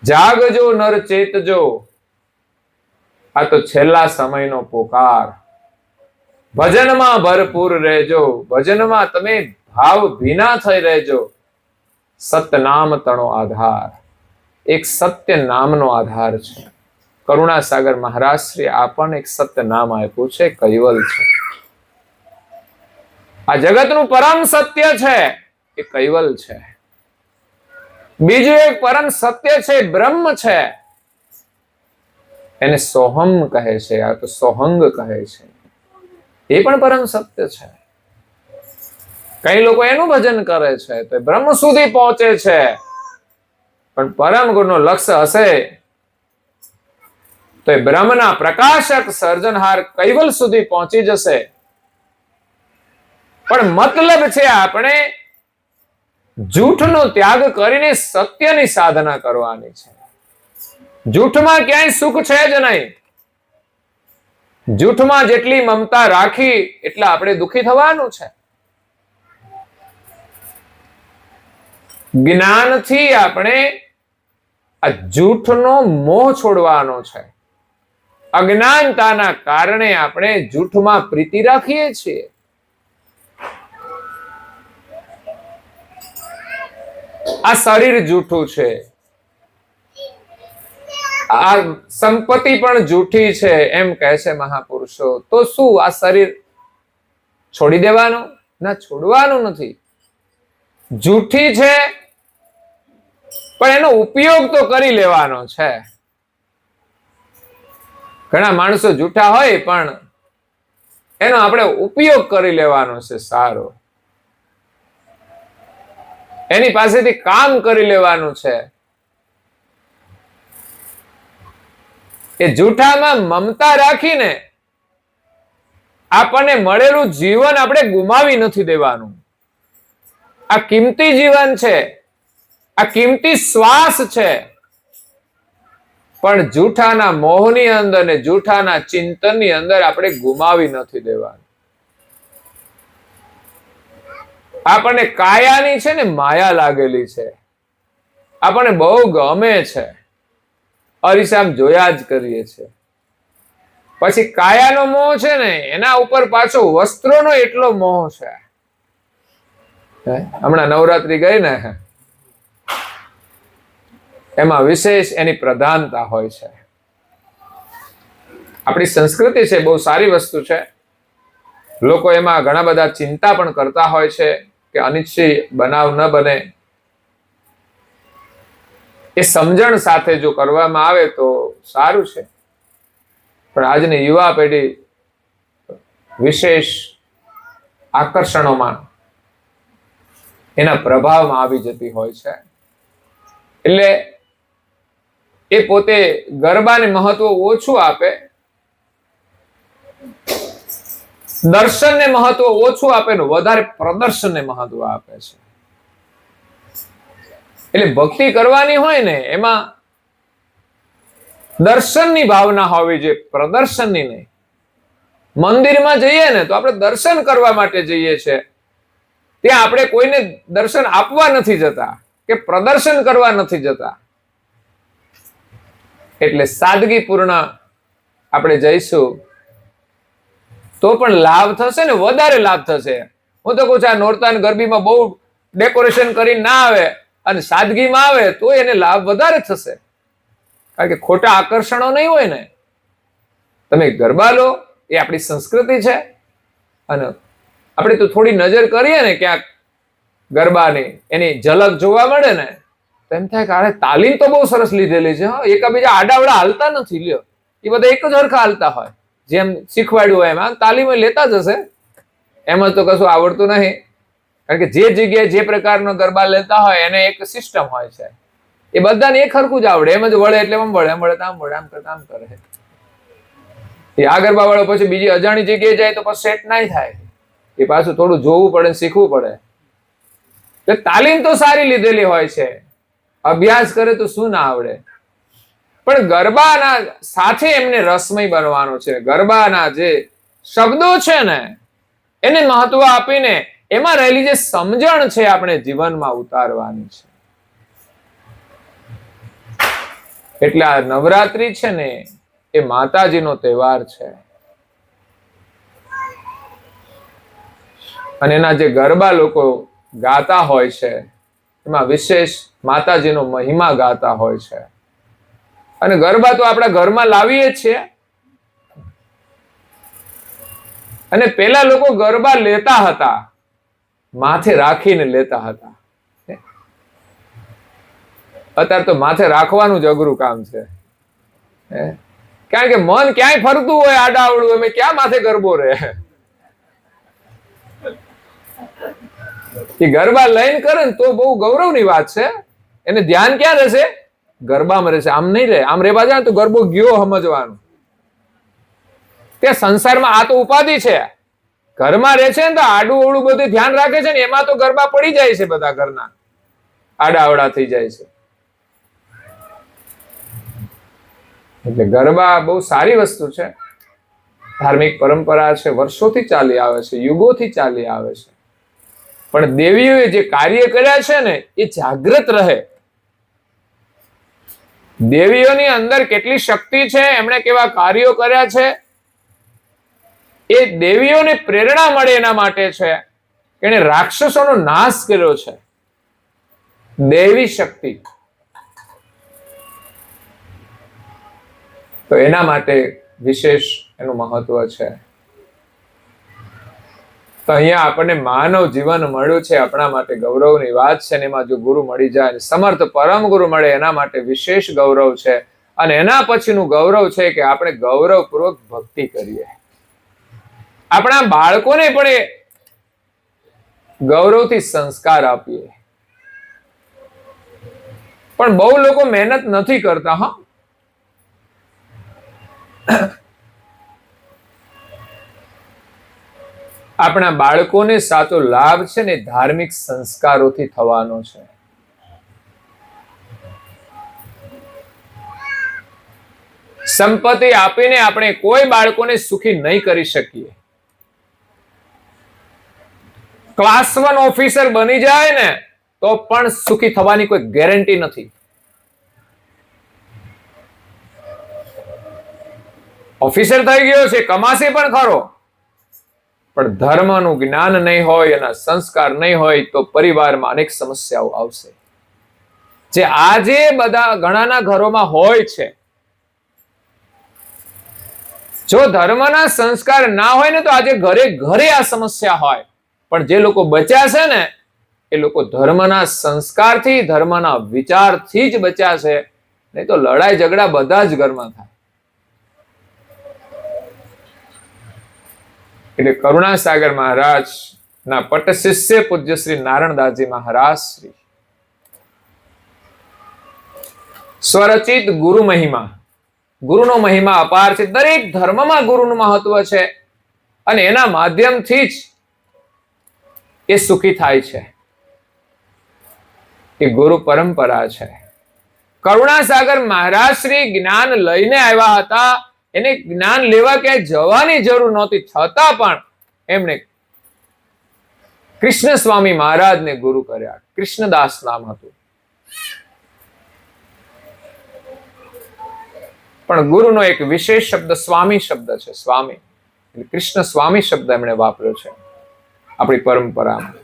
A: જાગજો નર ચેતજો, આ તો છેલ્લા સમયનો પોકાર. ભજનમાં ભરપૂર રહેજો, ભજનમાં તમે ભાવ ભીના થઈ રહેજો. સતનામ તણો આધાર, એક સત્ય નામનો આધાર છે. કરુણાસાગર મહારાજ શ્રી આપણને એક સત્ય નામ આપ્યું છે, કૈવલ છે. આ જગતનું પરમ સત્ય છે એ કૈવલ છે. બીજું એક પરમ સત્ય છે, બ્રહ્મ છે, એને સોહમ કહે છે, આ તો સોહંગ કહે છે. એ પણ પરમ સત્ય છે. કઈ લોકો એનું ભજન કરે છે તો બ્રહ્મ સુધી પહોંચે છે, પણ પરમ ગુરુનો લક્ષ્ય હશે તો એ બ્રહ્મના પ્રકાશક સર્જનહાર કૈવલ સુધી પહોંચી જશે. પણ મતલબ છે આપણે જૂઠનો ત્યાગ કરીને સત્યની સાધના કરવાની છે. જૂઠમાં ક્યાંય સુખ છે જ નહીં. જૂઠમાં જેટલી મમતા રાખી એટલા આપણે દુઃખી થવાનું છે. જ્ઞાનથી આપણે આ જૂઠનો મોહ છોડવાનો છે. અજ્ઞાનતાના કારણે આપણે જૂઠમાં પ્રીતિ રાખીએ છીએ. આ શરીર જૂઠું છે, આ સંપત્તિ પણ જૂઠી છે એમ કહે છે મહાપુરુષો. તો શું આ શરીર છોડી દેવાનું? ના, છોડવાનું નથી. જૂઠી છે પણ એનો ઉપયોગ તો કરી લેવાનો છે. ઘણા માણસો જૂઠા હોય પણ એનો આપણે ઉપયોગ કરી લેવાનો છે સારો. એની પાસેથી કામ કરી લેવાનું છે. એ જૂઠામાં મમતા રાખીને આપણને મળેલું જીવન આપણે ગુમાવી નથી દેવાનું. આ કિંમતી જીવન છે, આ કિંમતી શ્વાસ છે, પણ જૂઠાના મોહની અંદર ને જૂઠાના ચિંતનની અંદર આપણે ગુમાવી નથી દેવાનું. આપણને કાયાની છે ને માયા લાગેલી છે, આપણને બહુ ગમે છે, અરીસામ જોયા જ કરીએ છીએ. પછી કાયાનો મોહ છે ને એના ઉપર પાછો વસ્ત્રોનો એટલો મોહ છે. હમણાં નવરાત્રી ગઈ ને એમાં વિશેષ એની પ્રધાનતા હોય છે. આપણી સંસ્કૃતિ છે, બહુ સારી વસ્તુ છે. લોકો એમાં ઘણા બધા ચિંતા પણ કરતા હોય છે કે અનિચ્છનીય બનાવ ન બને. એ સમજણ સાથે જો કરવામાં આવે તો સારું છે. પણ આજની યુવા પેઢી વિશેષ આકર્ષણોમાં એના પ્રભાવમાં આવી જતી હોય છે. એટલે એ પોતે ગરબાને મહત્વ ઓછું આપે, દર્શનને મહત્વ ઓછું આપે ને વધારે પ્રદર્શનને મહત્વ આપે છે. એટલે ભક્તિ કરવાની હોય ને એમાં દર્શનની ભાવના હોવી જોઈએ, પ્રદર્શનની નહીં. મંદિરમાં જઈએ ને તો આપણે દર્શન કરવા માટે જઈએ છીએ. ત્યાં આપણે કોઈને દર્શન આપવા નથી જતા કે પ્રદર્શન કરવા નથી જતા. એટલે સાદગીપૂર્ણ આપણે જઈશું તો પણ લાભ થશે ને વધારે લાભ થશે. હું તો કહું છું આ નોરતા ગરબીમાં બહુ ડેકોરેશન કરી ના આવે અને સાદગીમાં આવે તો એને લાભ વધારે થશે. કારણ કે ખોટા આકર્ષણો નહીં હોય ને. તમે ગરબા લો, એ આપણી સંસ્કૃતિ છે, અને આપણે તો થોડી નજર કરીએ ને ક્યાંક ગરબાની એની ઝલક જોવા મળે ને તો એમ થાય કે અરે તાલીમ તો બહુ સરસ લીધેલી છે. એકાબીજા આડાવડા હાલતા નથી. લ્યો, એ બધા એક જ હરખા હાલતા હોય. જેમ શીખવાડ્યું હોય એમાં તાલીમ લેતા જ હશે, એમાં તો કશું આવડતું નહીં. કારણ કે જે જગ્યાએ જે પ્રકારનો ગરબા લેતા હોય એને એક સિસ્ટમ હોય છે, એ બધાને એક હરખું જ આવડે. એમ જ વળે એટલે આમ વળે, આમ વળે આમ વળે, આમ કરે આમ કરે. એ આ ગરબા વાળો પછી બીજી અજાણી જગ્યાએ જાય તો પછી સેટ નહીં થાય. એ પાછું થોડું જોવું પડે, શીખવું પડે. તો તાલીમ તો સારી લીધેલી હોય છે, અભ્યાસ કરે તો શું ના આવડે. પણ ગરબાના સાથે એમને રસમય બનવાનું છે. ગરબાના જે શબ્દો છે ને એને મહત્વ આપીને એમાં રહેલી જે સમજણ છે આપણે જીવનમાં ઉતારવાની છે. એટલે આ નવરાત્રી છે ને એ માતાજીનો તહેવાર છે. અને એના જે ગરબા લોકો ગાતા હોય છે એમાં વિશેષ માતાજીનો મહિમા ગાતા હોય છે. અને ગરબા તો આપણા ઘરમાં લાવીએ જ છીએ. અને પેલા લોકો ગરબા લેતા હતા, માથે રાખીને લેતા હતા. અત્યારે તો માથે રાખવાનું જ અઘરું કામ છે. કારણ કે મન ક્યાંય ફરતું હોય આડાવડું, અમે ક્યાં માથે ગરબો રહે. એ ગરબા લઈને કરે ને તો બહુ ગૌરવની વાત છે. એને ધ્યાન ક્યાં રહેશે? ગરબામાં રહેશે. આમ નહીં રહે. આમ રહેવા જાય તો ગરબો ગયો સમજવાનું. તે સંસારમાં આ તો ઉપાધિ છે. ઘરમાં રહે છે ને તો આડું અવળું બધું ધ્યાન રાખે છે ને એમાં તો ગરબા પડી જાય છે. બધા ઘરના આડાવડા થઈ જાય છે. એટલે ગરબા બહુ સારી વસ્તુ છે. ધાર્મિક પરંપરા છે, વર્ષોથી ચાલી આવે છે, યુગોથી ચાલી આવે છે. પણ દેવીઓએ જે કાર્ય કર્યા છે ને એ જાગૃત રહે. દેવીઓની અંદર કેટલી શક્તિ છે, એમણે કેવા કાર્યો કર્યા છે, એ દેવીઓને પ્રેરણા મળે એના માટે છે. એણે રાક્ષસોનો નાશ કર્યો છે. દેવી શક્તિ. તો એના માટે વિશેષ એનું મહત્વ છે. તો અહીંયા આપણને માનવ જીવન મળ્યું છે, આપણા માટે ગૌરવની વાત છે. ને એમાં જો ગુરુ મળી જાય, સમર્થ પરમ ગુરુ મળે, એના માટે વિશેષ ગૌરવ છે. અને એના પછીનું ગૌરવ છે કે આપણે ગૌરવપૂર્વક ભક્તિ કરીએ. આપણા બાળકોને પણ એ ગૌરવથી સંસ્કાર આપીએ. પણ બહુ લોકો મહેનત નથી કરતા. હા, આપણા બાળકોને સાચો લાભ છે ને ધાર્મિક સંસ્કારોથી થવાનો છે. સંપત્તિ આપીને આપણે કોઈ બાળકોને સુખી નહીં કરી શકીએ. ક્લાસ 1 ઓફિસર બની જાય ને તો પણ સુખી થવાની કોઈ ગેરંટી નથી. ઓફિસર થઈ ગયો છે, કમાશે પણ ખરો, પણ ધર્મનું જ્ઞાન નહીં હોય, એના સંસ્કાર નહીં હોય તો પરિવારમાં અનેક સમસ્યાઓ આવશે. જે આજે બધા ઘણાના ઘરોમાં હોય છે. જો ધર્મના સંસ્કાર ના હોય ને તો આજે ઘરે ઘરે આ સમસ્યા હોય. પણ જે લોકો બચ્યા છે ને એ લોકો ધર્મના સંસ્કારથી, ધર્મના વિચારથી જ બચ્યા છે. નહીં તો લડાઈ ઝઘડા બધા જ ઘરમાં થાય. એટલે કરુણાસાગર મહારાજ ના પટ શિષ્ય પૂજ્ય શ્રી નારાયણદાસજી મહારાજ શ્રી સ્વરચિત ગુરુ મહિમા. ગુરુનો મહિમા અપાર છે. દરેક ધર્મમાં ગુરુનું મહત્વ છે અને એના માધ્યમથી જ એ સુખી થાય છે. એ ગુરુ પરંપરા છે. કરુણાસાગર મહારાજ શ્રી જ્ઞાન લઈને આવ્યા હતા. એને જ્ઞાન લેવા ક્યાંય જવાની જરૂર નહોતી, છતાં પણ એમણે કૃષ્ણ સ્વામી મહારાજને ગુરુ કર્યા. કૃષ્ણદાસ નામ હતું. પણ ગુરુનો એક વિશેષ શબ્દ સ્વામી શબ્દ છે. સ્વામી એટલે કૃષ્ણ સ્વામી શબ્દ એમણે વાપર્યો છે આપણી પરંપરામાં.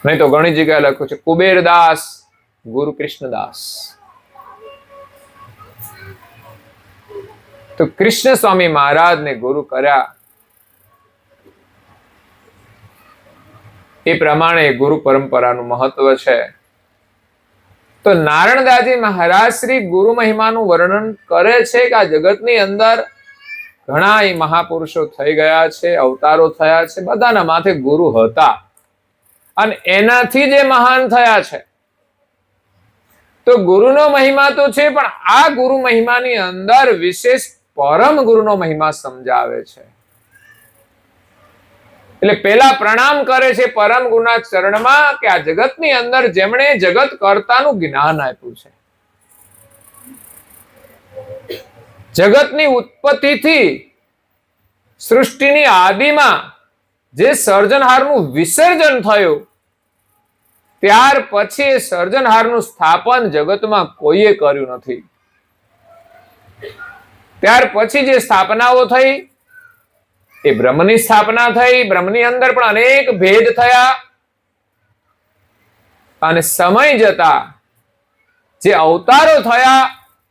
A: નહીં તો ઘણી જગ્યાએ લખ્યું છે કુબેરદાસ ગુરુ કૃષ્ણદાસ. તો કૃષ્ણ સ્વામી મહારાજને ગુરુ કર્યા. એ પ્રમાણે ગુરુ પરંપરાનું મહત્વ છે. તો નારણદાજી મહારાજ શ્રી ગુરુ મહિમાનું વર્ણન કરે છે કે આ જગતની અંદર ઘણા મહાપુરુષો થઈ ગયા છે, અવતારો થયા છે, બધાના માથે ગુરુ હતા અને એનાથી જે મહાન થયા છે. તો ગુરુનો મહિમા તો છે, પણ આ ગુરુ મહિમાની અંદર વિશેષ પરમ ગુરુનો મહિમા સમજાવે છે. એટલે પેલા પ્રણામ કરે છે પરમ ગુરુના ચરણમાં કે આ જગતની અંદર જેમણે જગત કર્તાનું જ્ઞાન આપ્યું છે. જગતની ઉત્પત્તિથી સૃષ્ટિની આદિમાં જે સર્જનહારનું વિસર્જન થયું, ત્યાર પછી એ સર્જનહારનું સ્થાપન જગતમાં કોઈએ કર્યું નથી. ત્યાર પછી જે સ્થાપનાઓ થઈ એ બ્રહ્મની સ્થાપના થઈ. બ્રહ્મની અંદર પણ અનેક ભેદ થયા અને સમય જતા જે અવતારો થયા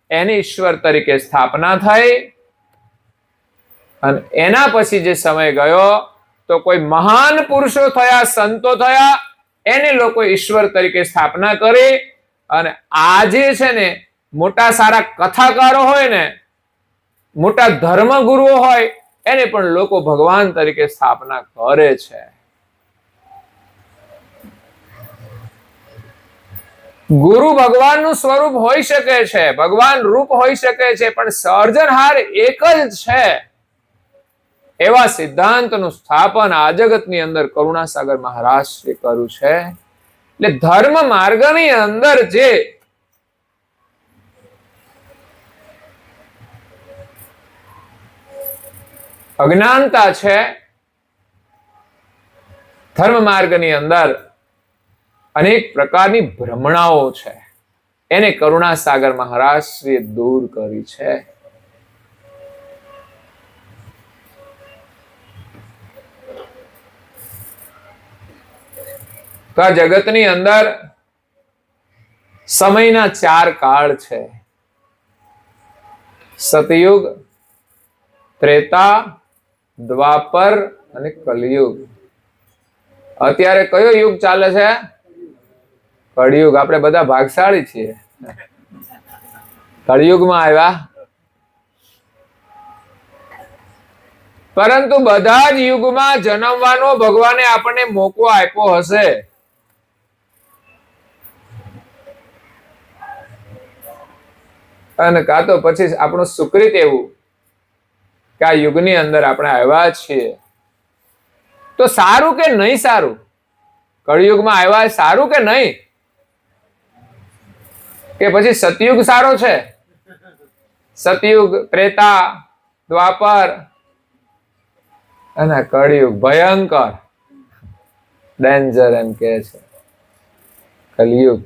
A: એની ઈશ્વર તરીકે સ્થાપના થઈ. અને એના પછી જે સમય ગયો તો કોઈ મહાન પુરુષો થયા, સંતો થયા, એને લોકો ઈશ્વર તરીકે સ્થાપના કરી. અને આજે છે ને મોટા સારા કથાકારો હોય ને, મોટા ધર્મગુરુઓ હોય, એને પણ લોકો ભગવાન તરીકે સ્થાપના કરે છે. ગુરુ ભગવાનનું સ્વરૂપ હોઈ શકે છે, ભગવાન રૂપ હોઈ શકે છે, પણ સર્જનહાર એક જ છે. એવા સિદ્ધાંતનું સ્થાપન આ જગતની અંદર કરુણાસાગર મહારાજ શ્રી કર્યું છે. એટલે ધર્મ માર્ગની અંદર જે અજ્ઞાનતા છે, ધર્મ માર્ગની અંદર અનેક પ્રકારની ભ્રમણાઓ છે, એને કરુણાસાગર મહારાજ શ્રી દૂર કરી છે. તો આ જગતની અંદર સમયના 4 કાળ છે: સતયુગ, ત્રેતા, દ્વાપર અને કલયુગ. અત્યારે કયો યુગ ચાલે છે? કળિયુગ. આપણે બધા ભાગશાળી છીએ, કળિયુગમાં આવ્યા. પરંતુ બધા જ યુગમાં જન્મવાનો ભગવાને આપણને મોકો આપ્યો હશે. અને કાં તો પછી આપણું સુકૃત એવું કે આ યુગની અંદર આપણે આવ્યા છીએ. તો સારું કે નહીં સારું? કળિયુગમાં આવ્યા સારું કે નહીં? કે પછી સતયુગ સારો છે? સતયુગ, ત્રેતા, દ્વાપર અને કળિયુગ ભયંકર ડેન્જર એમ કે છે. કલયુગ.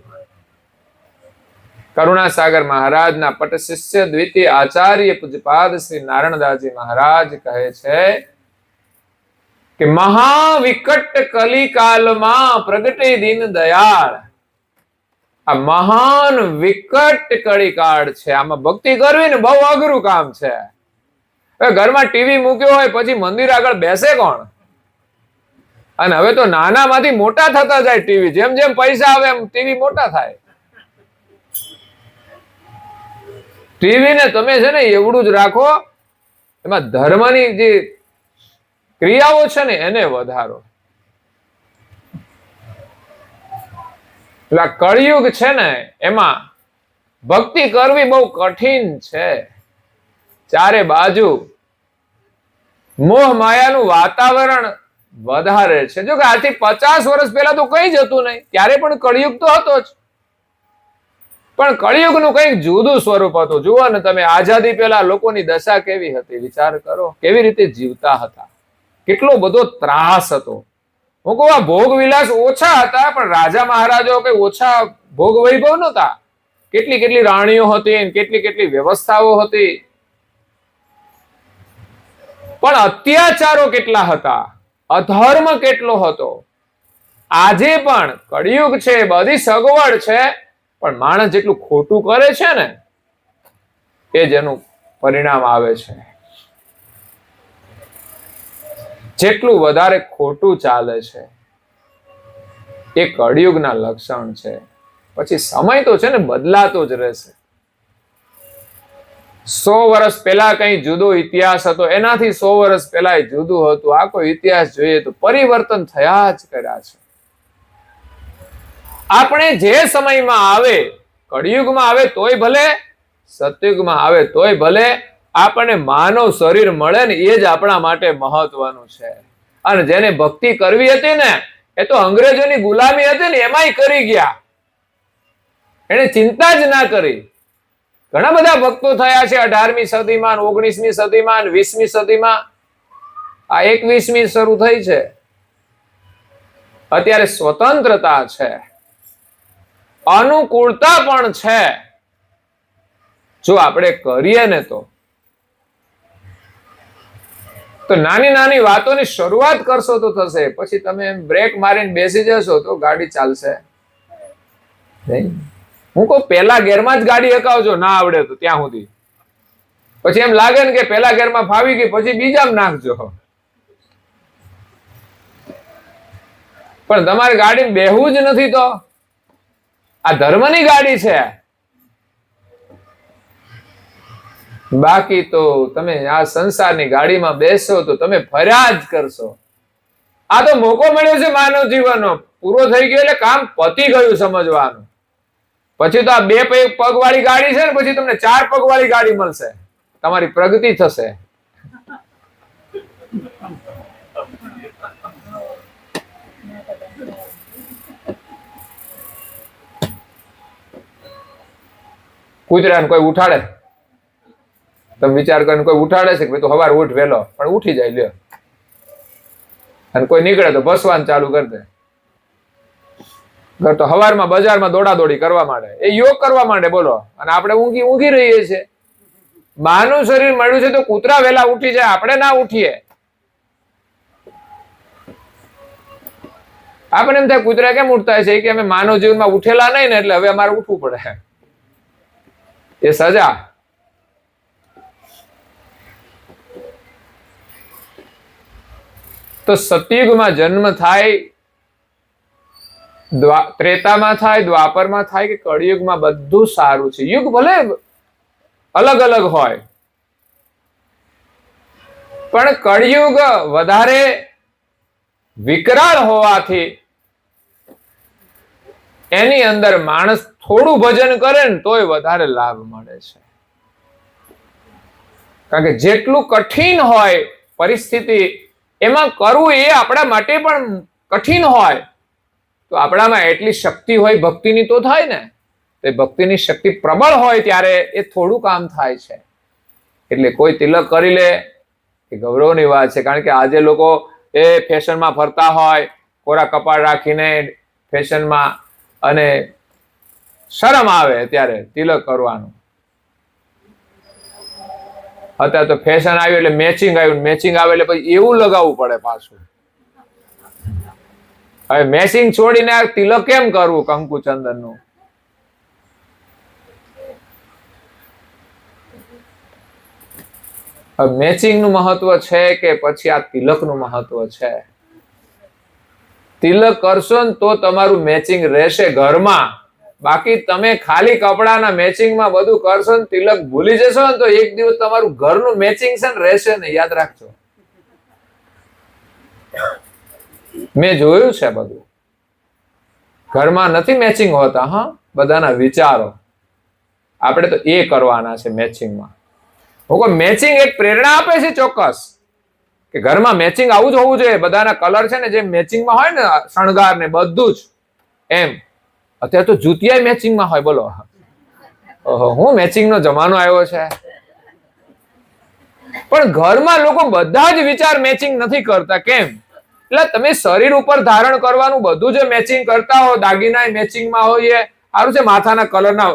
A: કરુણાસાગર મહારાજના પટ શિષ્ય દ્વિતીય આચાર્ય પૂજ્યપાદ શ્રી નારણદાસજી મહારાજ કહે છે કે મહાવિકટ કલિકાલમાં પ્રગટે દીન દયાળ. આ મહાન વિકટ કલિકાળ છે. આમાં ભક્તિ કરવી ને બહુ અઘરું કામ છે. ઘરમાં ટીવી મૂક્યો હોય પછી મંદિર આગળ બેસે કોણ? અને હવે તો નાનામાંથી મોટા થતા જાય ટીવી. જેમ જેમ પૈસા આવે એમ ટીવી મોટા થાય. ટીવી ને તમે છે ને એવડું જ રાખો, એમાં ધર્મની જે ક્રિયાઓ છે ને એને વધારો. એટલે કળિયુગ છે ને એમાં ભક્તિ કરવી બહુ કઠિન છે. ચારે બાજુ મોહ માયાનું વાતાવરણ વધારે છે. જો કે આજથી 50 વર્ષ પહેલા તો કઈ જ હતું નહીં, ત્યારે પણ કળિયુગ તો હતો જ. પણ કળિયુગનું કંઈક જુદું સ્વરૂપ હતું. જુઓ ને તમે, આઝાદી પહેલા લોકોની દશા કેવી હતી, વિચાર કરો. કેવી રીતે જીવતા હતા, કેટલો બધો ત્રાસ હતો. હું કહું આ ભોગ વિલાસ ઓછા હતા, પણ રાજા મહારાજાઓ કઈ ઓછા ભોગ વૈભવ નહોતા. કેટલી કેટલી રાણીઓ હતી, કેટલી કેટલી વ્યવસ્થાઓ હતી. પણ અત્યાચારો કેટલા હતા, અધર્મ કેટલો હતો. આજે પણ કળિયુગ છે, બધી સગવડ છે, પણ માણસ જેટલું ખોટું કરે છે ને એ જ એનું પરિણામ આવે છે. જેટલું વધારે ખોટું ચાલે છે એ કળિયુગના લક્ષણ છે. પછી સમય તો છે ને બદલાતો જ રહેશે. 100 વર્ષ પહેલા કઈ જુદો ઇતિહાસ હતો, એનાથી 100 વર્ષ પહેલા જુદું હતું. આ કોઈ ઇતિહાસ જોઈએ તો પરિવર્તન થયા જ કર્યા છે. આપણે જે સમયમાં આવે, કળિયુગમાં આવે તોય ભલે, સતયુગમાં આવે તોય ભલે, આપણને માનવ શરીર મળે ને એ જ આપણા માટે મહત્વનું છે. અને જેને ભક્તિ કરવી હતી ને, એ તો અંગ્રેજોની ગુલામી હતી ને એમાંય કરી ગયા, એને ચિંતા જ ના કરી. ઘણા બધા ભક્તો થયા છે 18મી સદીમાં, 19મી સદીમાં, 20મી સદીમાં. આ 21મી શરૂ થઈ છે. અત્યારે સ્વતંત્રતા છે, અનુકૂળતા પણ છે. જો આપણે કરીએ ને તો નાની નાની વાતોની શરૂઆત કરશો તો થશે. પછી તમે બ્રેક મારીને બેસી જશો તો ગાડી ચાલશે નહીં. હું કહું પહેલા ગેરમાં જ ગાડી હકાવજો, ના આવડે તો ત્યાં સુધી. પછી એમ લાગે ને કે પહેલા ગેરમાં ફાવી ગઈ, પછી બીજામાં નાખજો. પણ તમારે ગાડી બેહવું જ નથી તો આ ધર્મની ગાડી છે. બાકી તો તમે આ સંસારની ગાડીમાં બેસો તો તમે ફર્યા જ કરશો. આ તો મોકો મળ્યો છે માનવ જીવનનો, પૂરો થઈ ગયો એટલે કામ પતી ગયું સમજવાનું. પછી તો આ 2 પગ વાળી ગાડી છે ને, પછી તમને 4 પગ વાળી ગાડી મળશે, તમારી પ્રગતિ થશે. કૂતરાને કોઈ ઉઠાડે, તમે વિચાર કરીને કોઈ ઉઠાડે છે કે ભાઈ તો સવારે ઉઠ વહેલો, પણ ઉઠી જાય લ્યો. અને કોઈ નીકળે તો ભસવાનું ચાલુ કરી દે. ઘર તો સવારમાં બજારમાં દોડાદોડી કરવા માંડે, એ યોગ કરવા માંડે. બોલો, અને આપણે ઊંઘી રહીએ છીએ. માનું શરીર મળ્યું છે તો કૂતરા વહેલા ઉઠી જાય, આપણે ના ઉઠીએ. આપણે એમ થાય કૂતરા કેમ ઉઠતા છે કે અમે માનવ જીવનમાં ઉઠેલા નહીં ને, એટલે હવે અમારે ઉઠવું પડે. એ સજા. તો સતયુગમાં જન્મ થાય, ત્રેતામાં થાય, દ્વાપરમાં થાય કે કળિયુગમાં, બધું સારું છે. યુગ ભલે અલગ અલગ હોય, પણ કળિયુગ વધારે વિકરાળ હોવાથી એની અંદર માણસ થોડું ભજન કરે ને તોય વધારે લાભ મળે છે. કારણ કે જેટલું કઠિન હોય પરિસ્થિતિ, એમાં કરવું એ આપણા માટે પણ કઠિન હોય, તો આપણામાં એટલી શક્તિ હોય ભક્તિની તો થાય ને. એ ભક્તિની શક્તિ પ્રબળ હોય ત્યારે એ થોડું કામ થાય છે. એટલે કોઈ તિલક કરી લે એ ગૌરવની વાત છે. કારણ કે આજે લોકો એ ફેશનમાં ફરતા હોય, કોરા કપાળ રાખીને ફેશનમાં, અને શરમ આવે ત્યારે તિલક કરવાનું. અત્યારે તો ફેશન આવ્યું એટલે મેચિંગ આવ્યું, મેચિંગ આવે એટલે પછી એવું લગાવવું પડે પાછું. હવે મેચિંગ છોડીને આ તિલક કેમ કરવું કંકુ ચંદનનું? હવે મેચિંગ નું મહત્વ છે કે પછી આ તિલક નું મહત્વ છે? તિલક કરશો ને તો તમારું મેચિંગ રહેશે ઘરમાં. બાકી તમે ખાલી કપડાના મેચિંગમાં બધું કરશો ને તિલક ભૂલી જશો ને તો એક દિવસ તમારું ઘરનું મેચિંગ છે ને રહેશે ને, યાદ રાખજો. મેં જોયું છે બધું. ઘરમાં નથી મેચિંગ હોતા, હા, બધાના વિચારો. આપણે તો એ કરવાના છે મેચિંગમાં. હું કહું મેચિંગ એક પ્રેરણા આપે છે ચોક્કસ, કે ઘરમાં મેચિંગ આવું જ હોવું જોઈએ. બધાના કલર છે ને જે મેચિંગમાં હોય ને, શણગાર ને બધું જ એમ. અત્યારે તો જુતિયા મેચિંગમાં હોય. બોલો, ઓહો, હું મેચિંગ નો જમાનો આવ્યો છે. પણ ઘરમાં લોકો બધા જ વિચાર મેચિંગ નથી કરતા. કેમ? એટલે તમે શરીર ઉપર ધારણ કરવાનું બધું જ મેચિંગ કરતા હો, દાગીના મેચિંગમાં હોય. સારું છે માથાના કલરના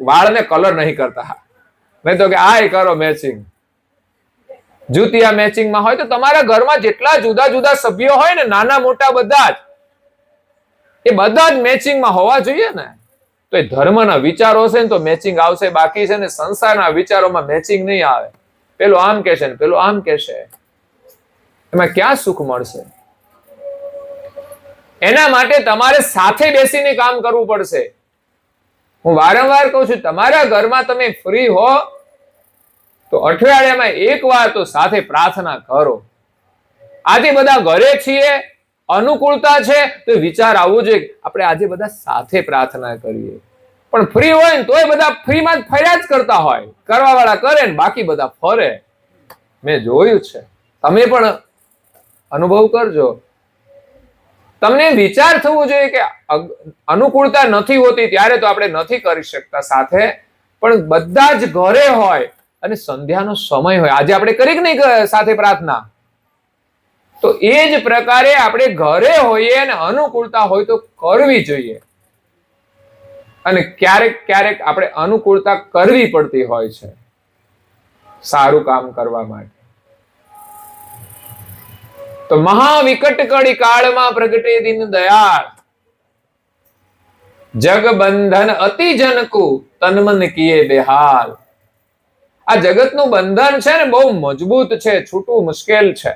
A: વાળને કલર નહીં કરતા, નહીં તો કે આ કરો મેચિંગ. જુતિયા મેચિંગમાં હોય તો તમારા ઘરમાં જેટલા જુદા જુદા સભ્યો હોય ને, નાના મોટા બધા જ, એ બધા જ મેચિંગમાં હોવા જોઈએ ને. તો એ ધર્મના વિચારો છે ને તો મેચિંગ આવશે. બાકી છે ને સંસારના વિચારોમાં મેચિંગ નહીં આવે. પેલો આમ કહેશે ને પેલો આમ કહેશે, એમાં ક્યાં સુખ મળશે? એના માટે તમારે સાથે બેસીને કામ કરવું પડશે. હું વારંવાર કહું છું, તમારા ઘરમાં તમે ફ્રી હો તો અઠવાડિયામાં એક વાર તો સાથે પ્રાર્થના કરો. આજે બધા ઘરે છીએ, અનુકૂળતા છે, તો વિચાર આવવો જોઈએ આપણે આજે બધા સાથે પ્રાર્થના કરીએ. પણ ફ્રી હોય ને તોય બધા ફ્રીમાં જ ફર્યા જ કરતા હોય. કરવા વાળા કરે ને બાકી બધા ફરે. મેં જોયું છે, તમે પણ અનુભવ કરજો. તમને વિચાર થવો જોઈએ કે અનુકૂળતા નથી હોતી ત્યારે તો આપણે નથી કરી શકતા સાથે, પણ બધા જ ઘરે હોય અને સંધ્યાનો સમય હોય. આજે આપણે કરી કે નહીં સાથે પ્રાર્થના? તો એ જ પ્રકારે આપણે ઘરે હોઈએ અને અનુકૂળતા હોય તો કરવી જોઈએ. અને ક્યારેક ક્યારેક આપણે અનુકૂળતા કરવી પડતી હોય છે સારું કામ કરવા માટે. તો મહાવિકટ કળી કાળમાં પ્રગટે દીન દયાળ, જગ બંધન અતિ જનકુ તન મન કિયે બેહાલ. આ જગતનું બંધન છે ને બહુ મજબૂત છે, છૂટવું મુશ્કેલ છે.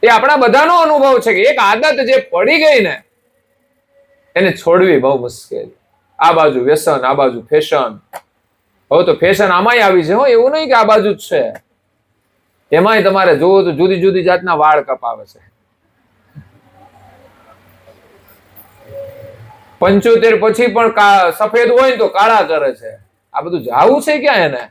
A: એ આપણા બધાનો અનુભવ છે કે એક આદત જે પડી ગઈ ને એને છોડવી બહુ મુશ્કેલ. આ બાજુ વ્યસન, આ બાજુ ફેશન. હવે તો ફેશન આમાંય આવી છે હો, એવું નહીં કે આ બાજુ જ છે. એમાંય તમારે જોવો તો જુદી જુદી જાતના વાળ કપાવે છે. 75 પછી પણ સફેદ હોય ને તો કાળા કરે છે. આ બધું જાવું છે ક્યાં એને?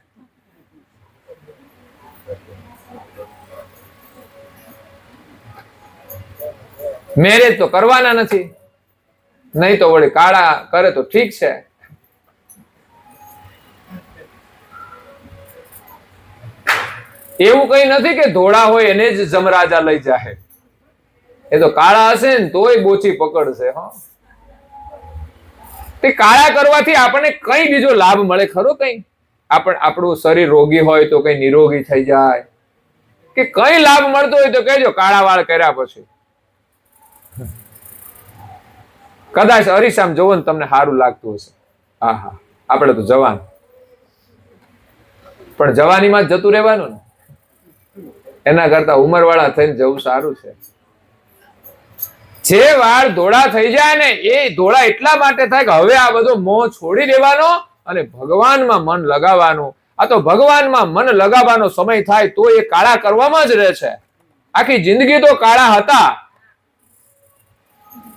A: મેરેજ તો કરવાના નથી, નહીં તો વળી કાળા કરે તો ઠીક છે. એવું કઈ નથી કે ધોળા હોય એને જ જમરાજા લઈ જાય. એ તો કાળા હશે ને તોય બોચી પકડશે. હો, તે કાળા કરવાથી આપણને કઈ બીજો લાભ મળે ખરો? કઈ આપણું શરીર રોગી હોય તો કઈ નિરોગી થઈ જાય કે કઈ લાભ મળતો હોય તો કહેજો. કાળા વાળ કર્યા પછી કદાચ અરીસામ જોવો ને તમને સારું લાગતું હશે. હા હા, આપણે તો જવાન, પણ જવાનીમાં જ જતું રહેવાનું ને. એના કરતા ઉંમરવાળા થઈને જવું સારું છે. જે વાળ ધોળા થઈ જાય ને એ ધોળા એટલા માટે થાય કે હવે આ બધો મોહ છોડી દેવાનો અને ભગવાનમાં મન લગાવવાનું. આ તો ભગવાનમાં મન લગાવવાનો સમય થાય તો એ કાળા કરવામાં જ રહે છે. આખી જિંદગી તો કાળા હતા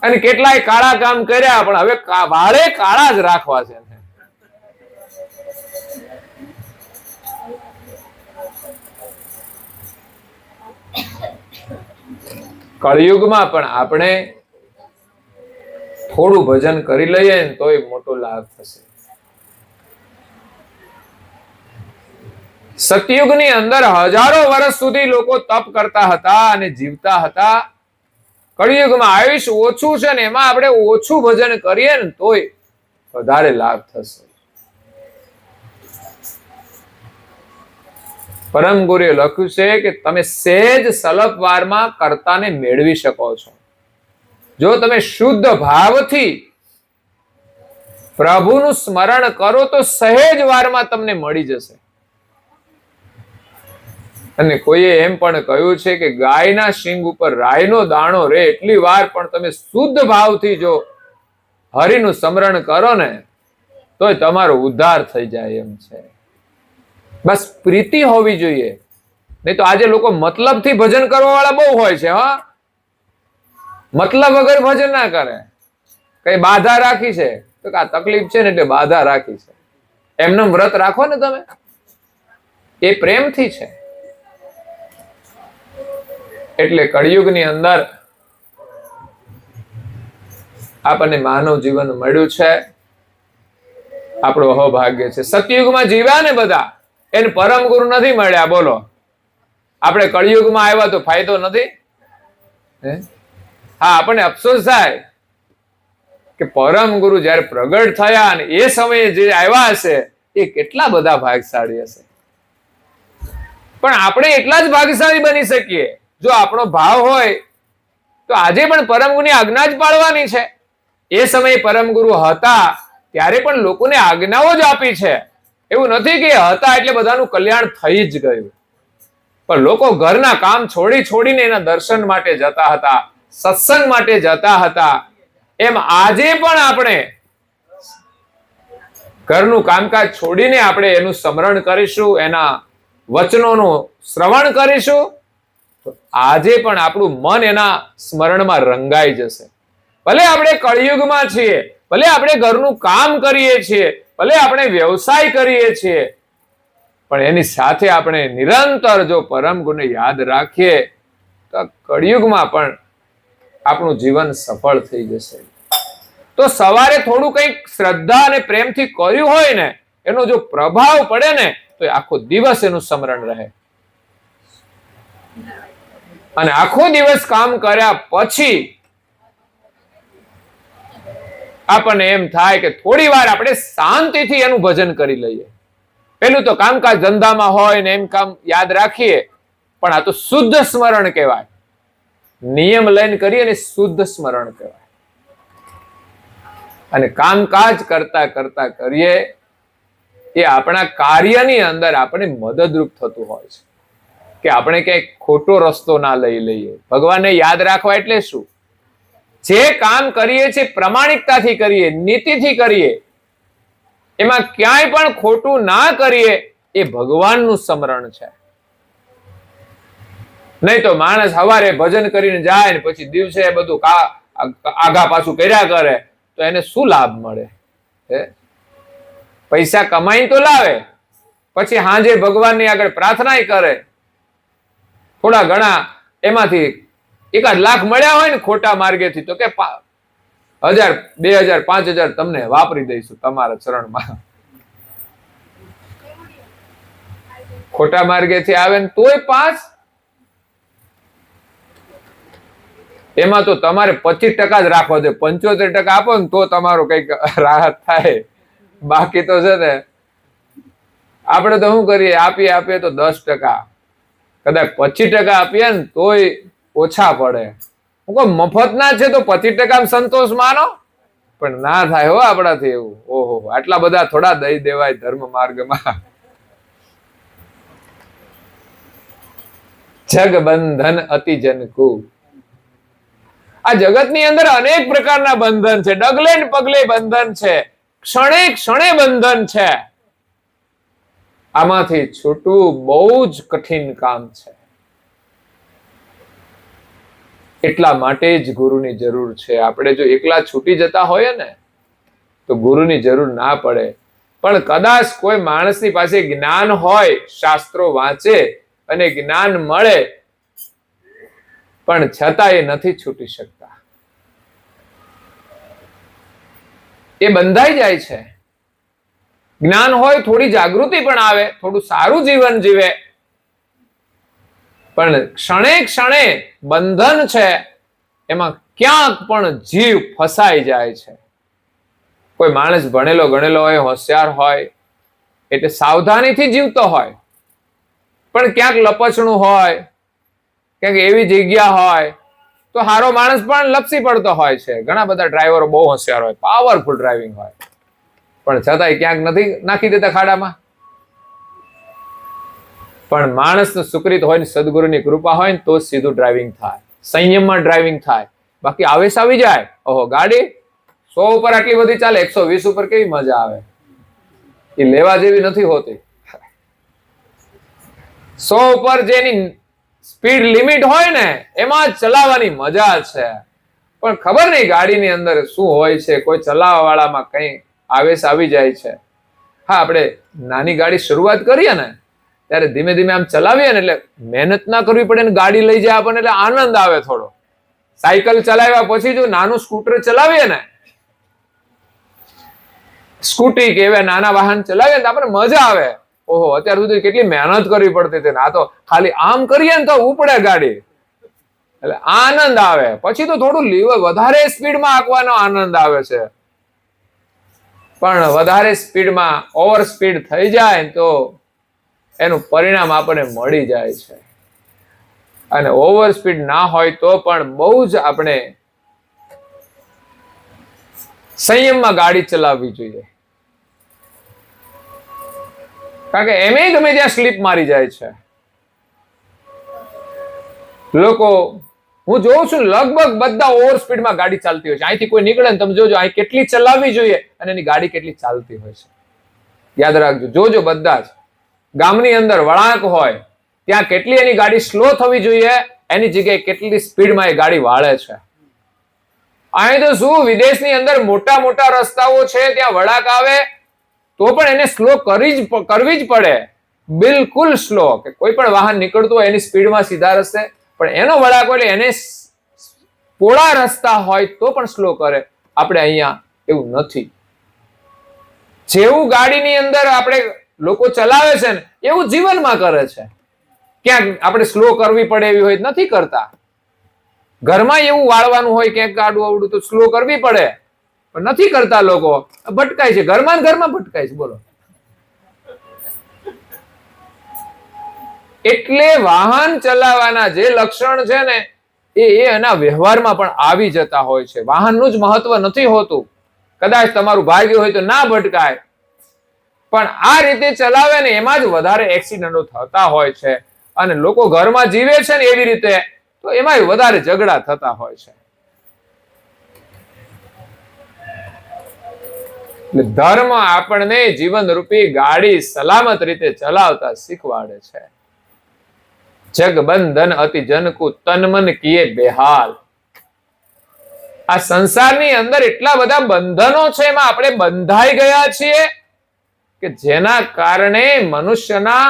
A: અને કેટલાય કાળા કામ કર્યા, પણ હવે વાળે કાળા જ રાખવા છે. કળિયુગમાં પણ આપણે થોડું ભજન કરી લઈએ ને તો એ મોટો લાભ થશે. સતયુગની અંદર હજારો વર્ષ સુધી લોકો તપ કરતા હતા અને જીવતા હતા. કળિયુગમાં આયુષ ઓછું છે ને એમાં આપણે ઓછું ભજન કરીએ ને તોય વધારે લાભ થશે. પરમ ગુરુએ લખ્યું છે કે તમે સહેજ સલપવારમાં કર્તાને મેળવી શકો છો. જો તમે શુદ્ધ ભાવથી પ્રભુનું સ્મરણ કરો તો સહેજ વારમાં તમને મળી જશે. અને કોઈએ એમ પણ કહ્યું છે કે ગાયના શીંગ ઉપર રાયનો દાણો રે એટલી વાર પણ તમે શુદ્ધ ભાવથી જો હરિનું સ્મરણ કરો ને તોય તમારો ઉદ્ધાર થઈ જાય એમ છે. બસ પ્રીતિ હોવી જોઈએ. નહીં તો આજે લોકો મતલબથી ભજન કરવા વાળા બહુ હોય છે. હા, મતલબ વગર ભજન ના કરે. કઈ બાધા રાખી છે તો આ તકલીફ છે ને એટલે બાધા રાખી છે. એમને વ્રત રાખો ને તમે, એ પ્રેમથી છે. એટલે કળિયુગની અંદર આપણને માનવ જીવન મળ્યું છે, આપણું અહોભાગ્ય છે. સતયુગમાં જીવ્યા ને બધા એને પરમ ગુરુ નથી મળ્યા. બોલો, આપણે કળિયુગમાં આવ્યા તો ફાયદો નથી? હા, આપણને અફસોસ થાય કે પરમ ગુરુ જયારે પ્રગટ થયા અને એ સમયે જે આવ્યા હશે એ કેટલા બધા ભાગ્યશાળી હશે. પણ આપણે એટલા જ ભાગ્યશાળી બની શકીએ જો આપણો ભાવ હોય તો આજે પણ પરમ ગુરુની આજ્ઞા જ પાળવાની છે. એ સમયે પરમ ગુરુ હતા ત્યારે પણ લોકોને આજ્ઞાઓ જ આપી છે. એવું નથી કે હતા એટલે બધાનું કલ્યાણ થઈ જ ગયું. પણ લોકો ઘરના કામ છોડીને એના દર્શન માટે જતા હતા, સત્સંગ માટે જતા હતા. એમ આજે પણ આપણે ઘરનું કામકાજ છોડીને આપણે એનું સ્મરણ કરીશું, એના વચનોનું શ્રવણ કરીશું, તો આજે પણ આપણું મન એના સ્મરણમાં રંગાઈ જશે. ભલે આપણે કળિયુગમાં છીએ, ભલે આપણે ઘરનું કામ કરીએ છીએ, ભલે આપણે વ્યવસાય કરીએ છીએ, પણ એની સાથે આપણે નિરંતર જો પરમ ગુણને યાદ રાખીએ તો કળિયુગમાં પણ આપણું જીવન સફળ થઈ જશે. તો સવારે થોડું કંઈક શ્રદ્ધા અને પ્રેમથી કર્યું હોય ને, એનો જો પ્રભાવ પડે ને, તો આખો દિવસ એનું સ્મરણ રહે. અને આખો દિવસ કામ કર્યા પછી આપણને એમ થાય કે થોડી વાર આપણે શાંતિથી એનું ભજન કરી લઈએ. પેલું તો કામકાજ ધંધામાં હોય ને એમ કામ યાદ રાખીએ, પણ આ તો શુદ્ધ સ્મરણ કહેવાય. નિયમ લઈને કરીએ ને શુદ્ધ સ્મરણ કહેવાય. અને કામકાજ કરતા કરતા કરીએ એ આપણા કાર્યની અંદર આપણે મદદરૂપ થતું હોય છે, કે આપણે ક્યાંક ખોટો રસ્તો ના લઈ લઈએ. ભગવાનને યાદ રાખવા એટલે શું? જે કામ કરીએ છીએ પ્રમાણિકતાથી કરીએ, નીતિથી કરીએ, એમાં ક્યાંય પણ ખોટું ના કરીએ, એ ભગવાનનું સ્મરણ છે. નહીં તો માણસ સવારે ભજન કરીને જાય ને પછી દિવસે બધું આઘા પાછું કર્યા કરે, તો એને શું લાભ મળે? પૈસા કમાઈને તો લાવે, પછી સાંજે ભગવાનની આગળ પ્રાર્થના કરે, થોડા ઘણા એમાંથી 1 લાખ મળ્યા હોય ને ખોટા માર્ગેથી, તો કે 1000, 2000, 5000 તમને વાપરી દઈશું તમારા ચરણમાં. ખોટા માર્ગેથી આવે ને તોય 5, એમાં તો તમારે 25% જ રાખવા દે. 75% આપો ને તો તમારો કઈક રાહત થાય. બાકી તો છે ને આપણે તો શું કરીએ, આપીએ તો 10%, કદાચ 25% આપીએ ને તોય ઓછા પડે. હું કહું મફત ના છે તો 25% સંતોષ માનો, પણ ના થાય હો આપણાથી એવું. ઓહો, આટલા બધા થોડા દઈ દેવાય ધર્મ માર્ગમાં. જગ બંધન અતિ જનકુ. આ જગતની અંદર અનેક પ્રકારના બંધન છે, ડગલે ને પગલે બંધન છે, ક્ષણે ક્ષણે બંધન છે. આમાંથી છૂટવું બહુ જ કઠિન કામ છે. એટલા માટે જ ગુરુની જરૂર છે. આપણે જો એકલા છૂટી જતા હોઈએ ને તો ગુરુની જરૂર ના પડે. પણ કદાચ કોઈ માણસની પાસે જ્ઞાન હોય, શાસ્ત્રો વાંચે અને જ્ઞાન મળે, પણ છતાં એ નથી છૂટી શકતા. એ બંધાઈ જાય છે. જ્ઞાન હોય, થોડી જાગૃતિ પણ આવે, થોડું સારું જીવન જીવે, પણ ક્ષણે ક્ષણે બંધન છે. એમાં ક્યાંક પણ જીવ ફસાઈ જાય છે. કોઈ માણસ ભણેલો ગણેલો હોય, હોશિયાર હોય, એટલે સાવધાનીથી જીવતો હોય, પણ ક્યાંક લપસણું હોય, ક્યાંક એવી જગ્યા હોય તો હારો માણસ પણ લપસી પડતો હોય છે. ઘણા બધા ડ્રાઈવરો બહુ હોશિયાર હોય, પાવરફુલ ડ્રાઇવિંગ હોય, પણ છતાંય ક્યાંક નથી નાખી દેતા ખાડામાં. પણ માણસનું સુકૃત હોય ને સદગુરુની કૃપા હોય ને તો સીધું ડ્રાઇવિંગ થાય, સંયમમાં ડ્રાઇવિંગ થાય. બાકી આવેશ આવી જાય, ઓહો ગાડી 100 ઉપર આટલી બધી ચાલે, 120 ઉપર કેવી મજા આવે, એ લેવા જેવી નથી હોતી. 100 ઉપર જેની સ્પીડ લિમિટ હોય ને એમાં ચલાવવાની મજા છે. પણ ખબર નહીં ગાડીની અંદર શું હોય છે, કોઈ ચલાવવા વાળામાં કઈ આવેશ આવી જાય છે. હા, આપણે નાની ગાડી શરૂઆત કરીએ ને ત્યારે ધીમે ધીમે આમ ચલાવીએ ને એટલે મહેનત ના કરવી પડે ને ગાડી લઈ જાય આપણને, એટલે આનંદ આવે થોડો. સાયકલ ચલાવ્યા પછી જો નાનું સ્કૂટર ચલાવીએ ને, સ્કૂટી કે એવા નાના વાહન ચલાવીએ ને આપણને મજા આવે. ઓહો, અત્યાર સુધી કેટલી મહેનત કરવી પડતી હતી, આ તો ખાલી આમ કરીએ ને તો ઉપડે ગાડી, એટલે આનંદ આવે. પછી તો થોડું વધારે સ્પીડમાં આંકવાનો આનંદ આવે છે, પણ વધારે સ્પીડમાં ઓવર સ્પીડ થઈ જાય તો એનું પરિણામ આપણને મળી જાય છે. અને ઓવર સ્પીડ ના હોય તો પણ બહુ જ આપણે સંયમમાં ગાડી ચલાવવી જોઈએ. કારણ કે એમે ગમે ત્યાં સ્લીપ મારી જાય છે. લોકો હું જોઉં છું લગભગ બધા ઓવર સ્પીડમાં ગાડી ચાલતી હોય છે. અહીંથી કોઈ નીકળે ને તમે જોજો અહીં કેટલી ચલાવવી જોઈએ અને એની ગાડી કેટલી ચાલતી હોય છે. યાદ રાખજો, જોજો બધા જ. ગામની અંદર વળાંક હોય ત્યાં કેટલી એની ગાડી સ્લો થવી જોઈએ, એની જગ્યાએ કેટલી સ્પીડમાં એ ગાડી વાળે છે. અહીં તો શું, વિદેશની અંદર મોટા મોટા રસ્તાઓ છે, ત્યાં વળાંક આવે તો પણ એને સ્લો કરવી જ પડે, બિલકુલ સ્લો, કે કોઈ પણ વાહન નીકળતું હોય એની સ્પીડમાં સીધા રસ્તે, પણ એનો વળાંક એટલે એને પોળા રસ્તા હોય તો પણ સ્લો કરે. આપણે અહીંયા એવું નથી. જેવું ગાડીની અંદર આપણે લોકો ચલાવે છે ને એવું જીવનમાં કરે છે. ક્યાંક આપણે સ્લો કરવી પડે એવી હોય નથી કરતા. ઘરમાં એવું વાળવાનું હોય ક્યાંક ગાડું આવડું તો સ્લો કરવી પડે, પણ નથી કરતા લોકો, ભટકાય છે ઘરમાં ભટકાય છે. બોલો. એટલે વાહન ચલાવવાના જે લક્ષણ છે ને એ એના વ્યવહારમાં પણ આવી જતા હોય છે. વાહનનું જ મહત્વ નથી હોતું. કદાચ તમારું ભાગ્ય હોય તો ના ભટકાય, પણ આ રીતે ચલાવે ને એમાં જ વધારે એક્સિડન્ટો થતા હોય છે. અને લોકો ઘરમાં જીવે છે ને એવી રીતે તો એમાં વધારે ઝઘડા થતા હોય છે. એટલે ધર્મ આપણને જીવન રૂપી ગાડી સલામત રીતે ચલાવતા શીખવાડે છે. જગ બંધન અતિ જનકુ તન મન કિયે બેહાલ. આ સંસારની અંદર એટલા બધા બંધનો છે, એમાં આપણે બંધાઈ ગયા છીએ કે જેના કારણે મનુષ્યના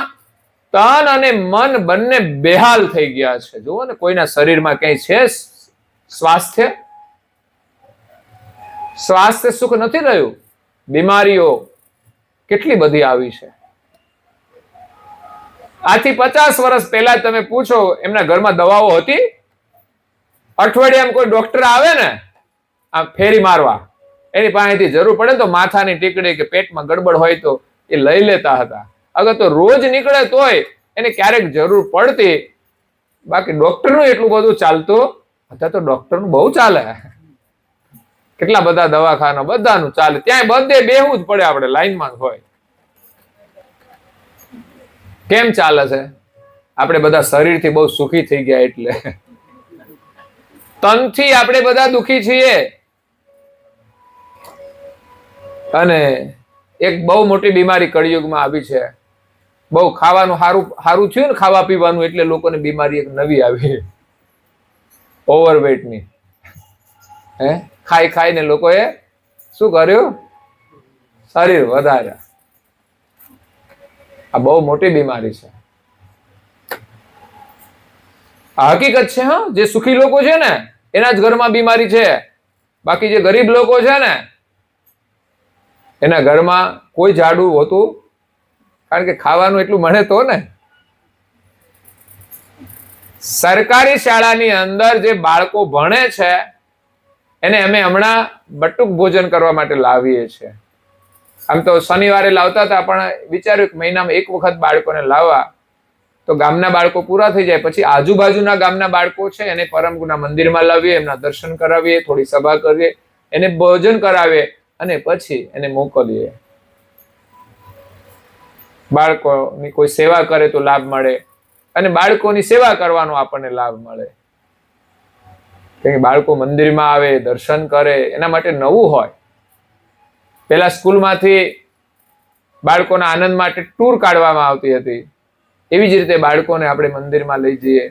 A: તન અને મન બંને બેહાલ થઈ ગયા છે. જુઓ ને, કોઈના શરીરમાં કઈ છે સ્વાસ્થ્ય? સ્વાસ્થ્ય સુખ નથી રહ્યું. બીમારીઓ કેટલી બધી આવી છે. આથી 50 વર્ષ પહેલા તમે પૂછો એમના ઘરમાં દવાઓ હતી? અઠવાડિયામાં કોઈ ડોક્ટર આવે ને આ ફેરી મારવા, એની પાસેથી જરૂર પડે તો માથાની ટીકડી કે પેટમાં ગડબડ હોય તો એ લઈ લેતા હતા. અગર તો રોજ નીકળે તોય એને ક્યારેક જરૂર પડતી. બાકી ડોક્ટરનું એટલું બધું ચાલતું. અત્યારે તો ડોક્ટરનું બહુ ચાલે. કેટલા બધા દવાખાના, બધાનું ચાલે. ત્યાં બધે બેહવું જ પડે, આપણે લાઈનમાં જ હોય. કેમ ચાલે છે? આપણે બધા શરીરથી બહુ સુખી થઈ ગયા, એટલે તનથી આપણે બધા દુખી છીએ. અને એક બહુ મોટી બીમારી કળિયુગમાં આવી છે. બહુ ખાવાનું સારું થયું ને, ખાવા પીવાનું, એટલે લોકોને બીમારી એક નવી આવી, ઓવરવેટની. ખાઈને લોકોએ શું કર્યું? શરીર વધાર્યા. આ બહુ મોટી બીમારી છે. આ હકીકત છે. હા, જે સુખી લોકો છે ને એના જ ઘરમાં બીમારી છે. બાકી જે ગરીબ લોકો છે ને એના ઘરમાં કોઈ જાડું હોતું, કારણ કે ખાવાનું એટલું મળે તો ને. સરકારી શાળાની અંદર જે બાળકો ભણે છે એને અમે હમણાં બટુક ભોજન કરવા માટે લાવીએ છીએ. આમ તો શનિવારે લાવતા હતા, પણ વિચાર્યું કે મહિનામાં એક વખત બાળકોને લાવવા તો ગામના બાળકો પૂરા થઈ જાય. પછી આજુબાજુના ગામના બાળકો છે એને પરમગુના મંદિરમાં લાવીએ, એમના દર્શન કરાવીએ, થોડી સભા કરીએ, એને ભોજન કરાવીએ અને પછી એને મોકલીએ. બાળકોની કોઈ સેવા કરે તો લાભ મળે, અને બાળકોની સેવા કરવાનો આપણને લાભ મળે. કે બાળકો મંદિરમાં આવે, દર્શન કરે, એના માટે નવું હોય. પેલા સ્કૂલમાંથી બાળકોના આનંદ માટે ટૂર કાઢવામાં આવતી હતી. એવી જ રીતે બાળકોને આપણે મંદિરમાં લઈ જઈએ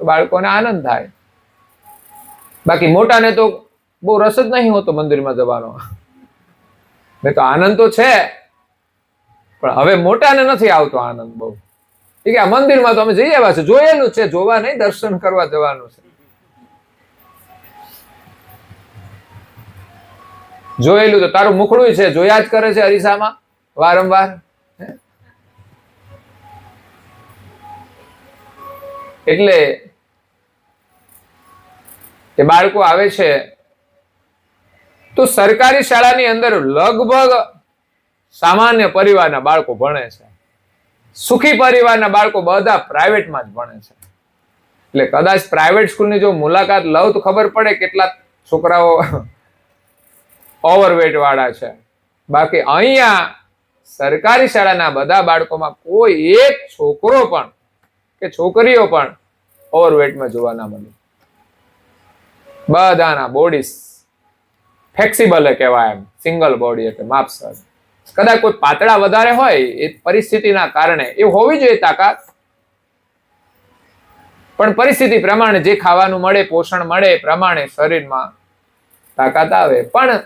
A: તો બાળકોને આનંદ થાય. બાકી મોટાને તો બહુ રસ જ નહીં હોતો મંદિરમાં જવાનો. મેં તો આનંદ તો છે, પણ હવે મોટાને નથી આવતો આનંદ બહુ. કે આ મંદિરમાં તો અમે જઈ આવ્યા છે, જોયેલું છે, જોવા નહીં, દર્શન કરવા જવાનું છે. જોયેલું તો તારું મુખડું છે, જોયા જ કરે છે અરીસામાં વારંવાર. એટલે એ બાળકો આવે છે તો સરકારી શાળાની અંદર લગભગ સામાન્ય પરિવારના બાળકો ભણે છે. સુખી પરિવારના બાળકો બધા પ્રાઇવેટમાં જ ભણે છે. એટલે કદાચ પ્રાઇવેટ સ્કૂલની જો મુલાકાત લઉં તો ખબર પડે કેટલા છોકરાઓ ઓવરવેટ વાળા છે. બાકી અહીંયા સરકારી શાળાના બધા બાળકોમાં કોઈ એક છોકરો પણ કે છોકરીઓ પણ ઓવરવેટમાં જોવા ના મળે. બધાના બોડી ફ્લેક્સિબલ કહેવાય, એમ સિંગલ બોડી એટલે માપસર. કદાચ કોઈ પાતળા વધારે હોય એ પરિસ્થિતિના કારણે એ હોવી જોઈએ તાકાત, પણ પરિસ્થિતિ પ્રમાણે જે ખાવાનું મળે, પોષણ મળે એ પ્રમાણે શરીરમાં તાકાત આવે. પણ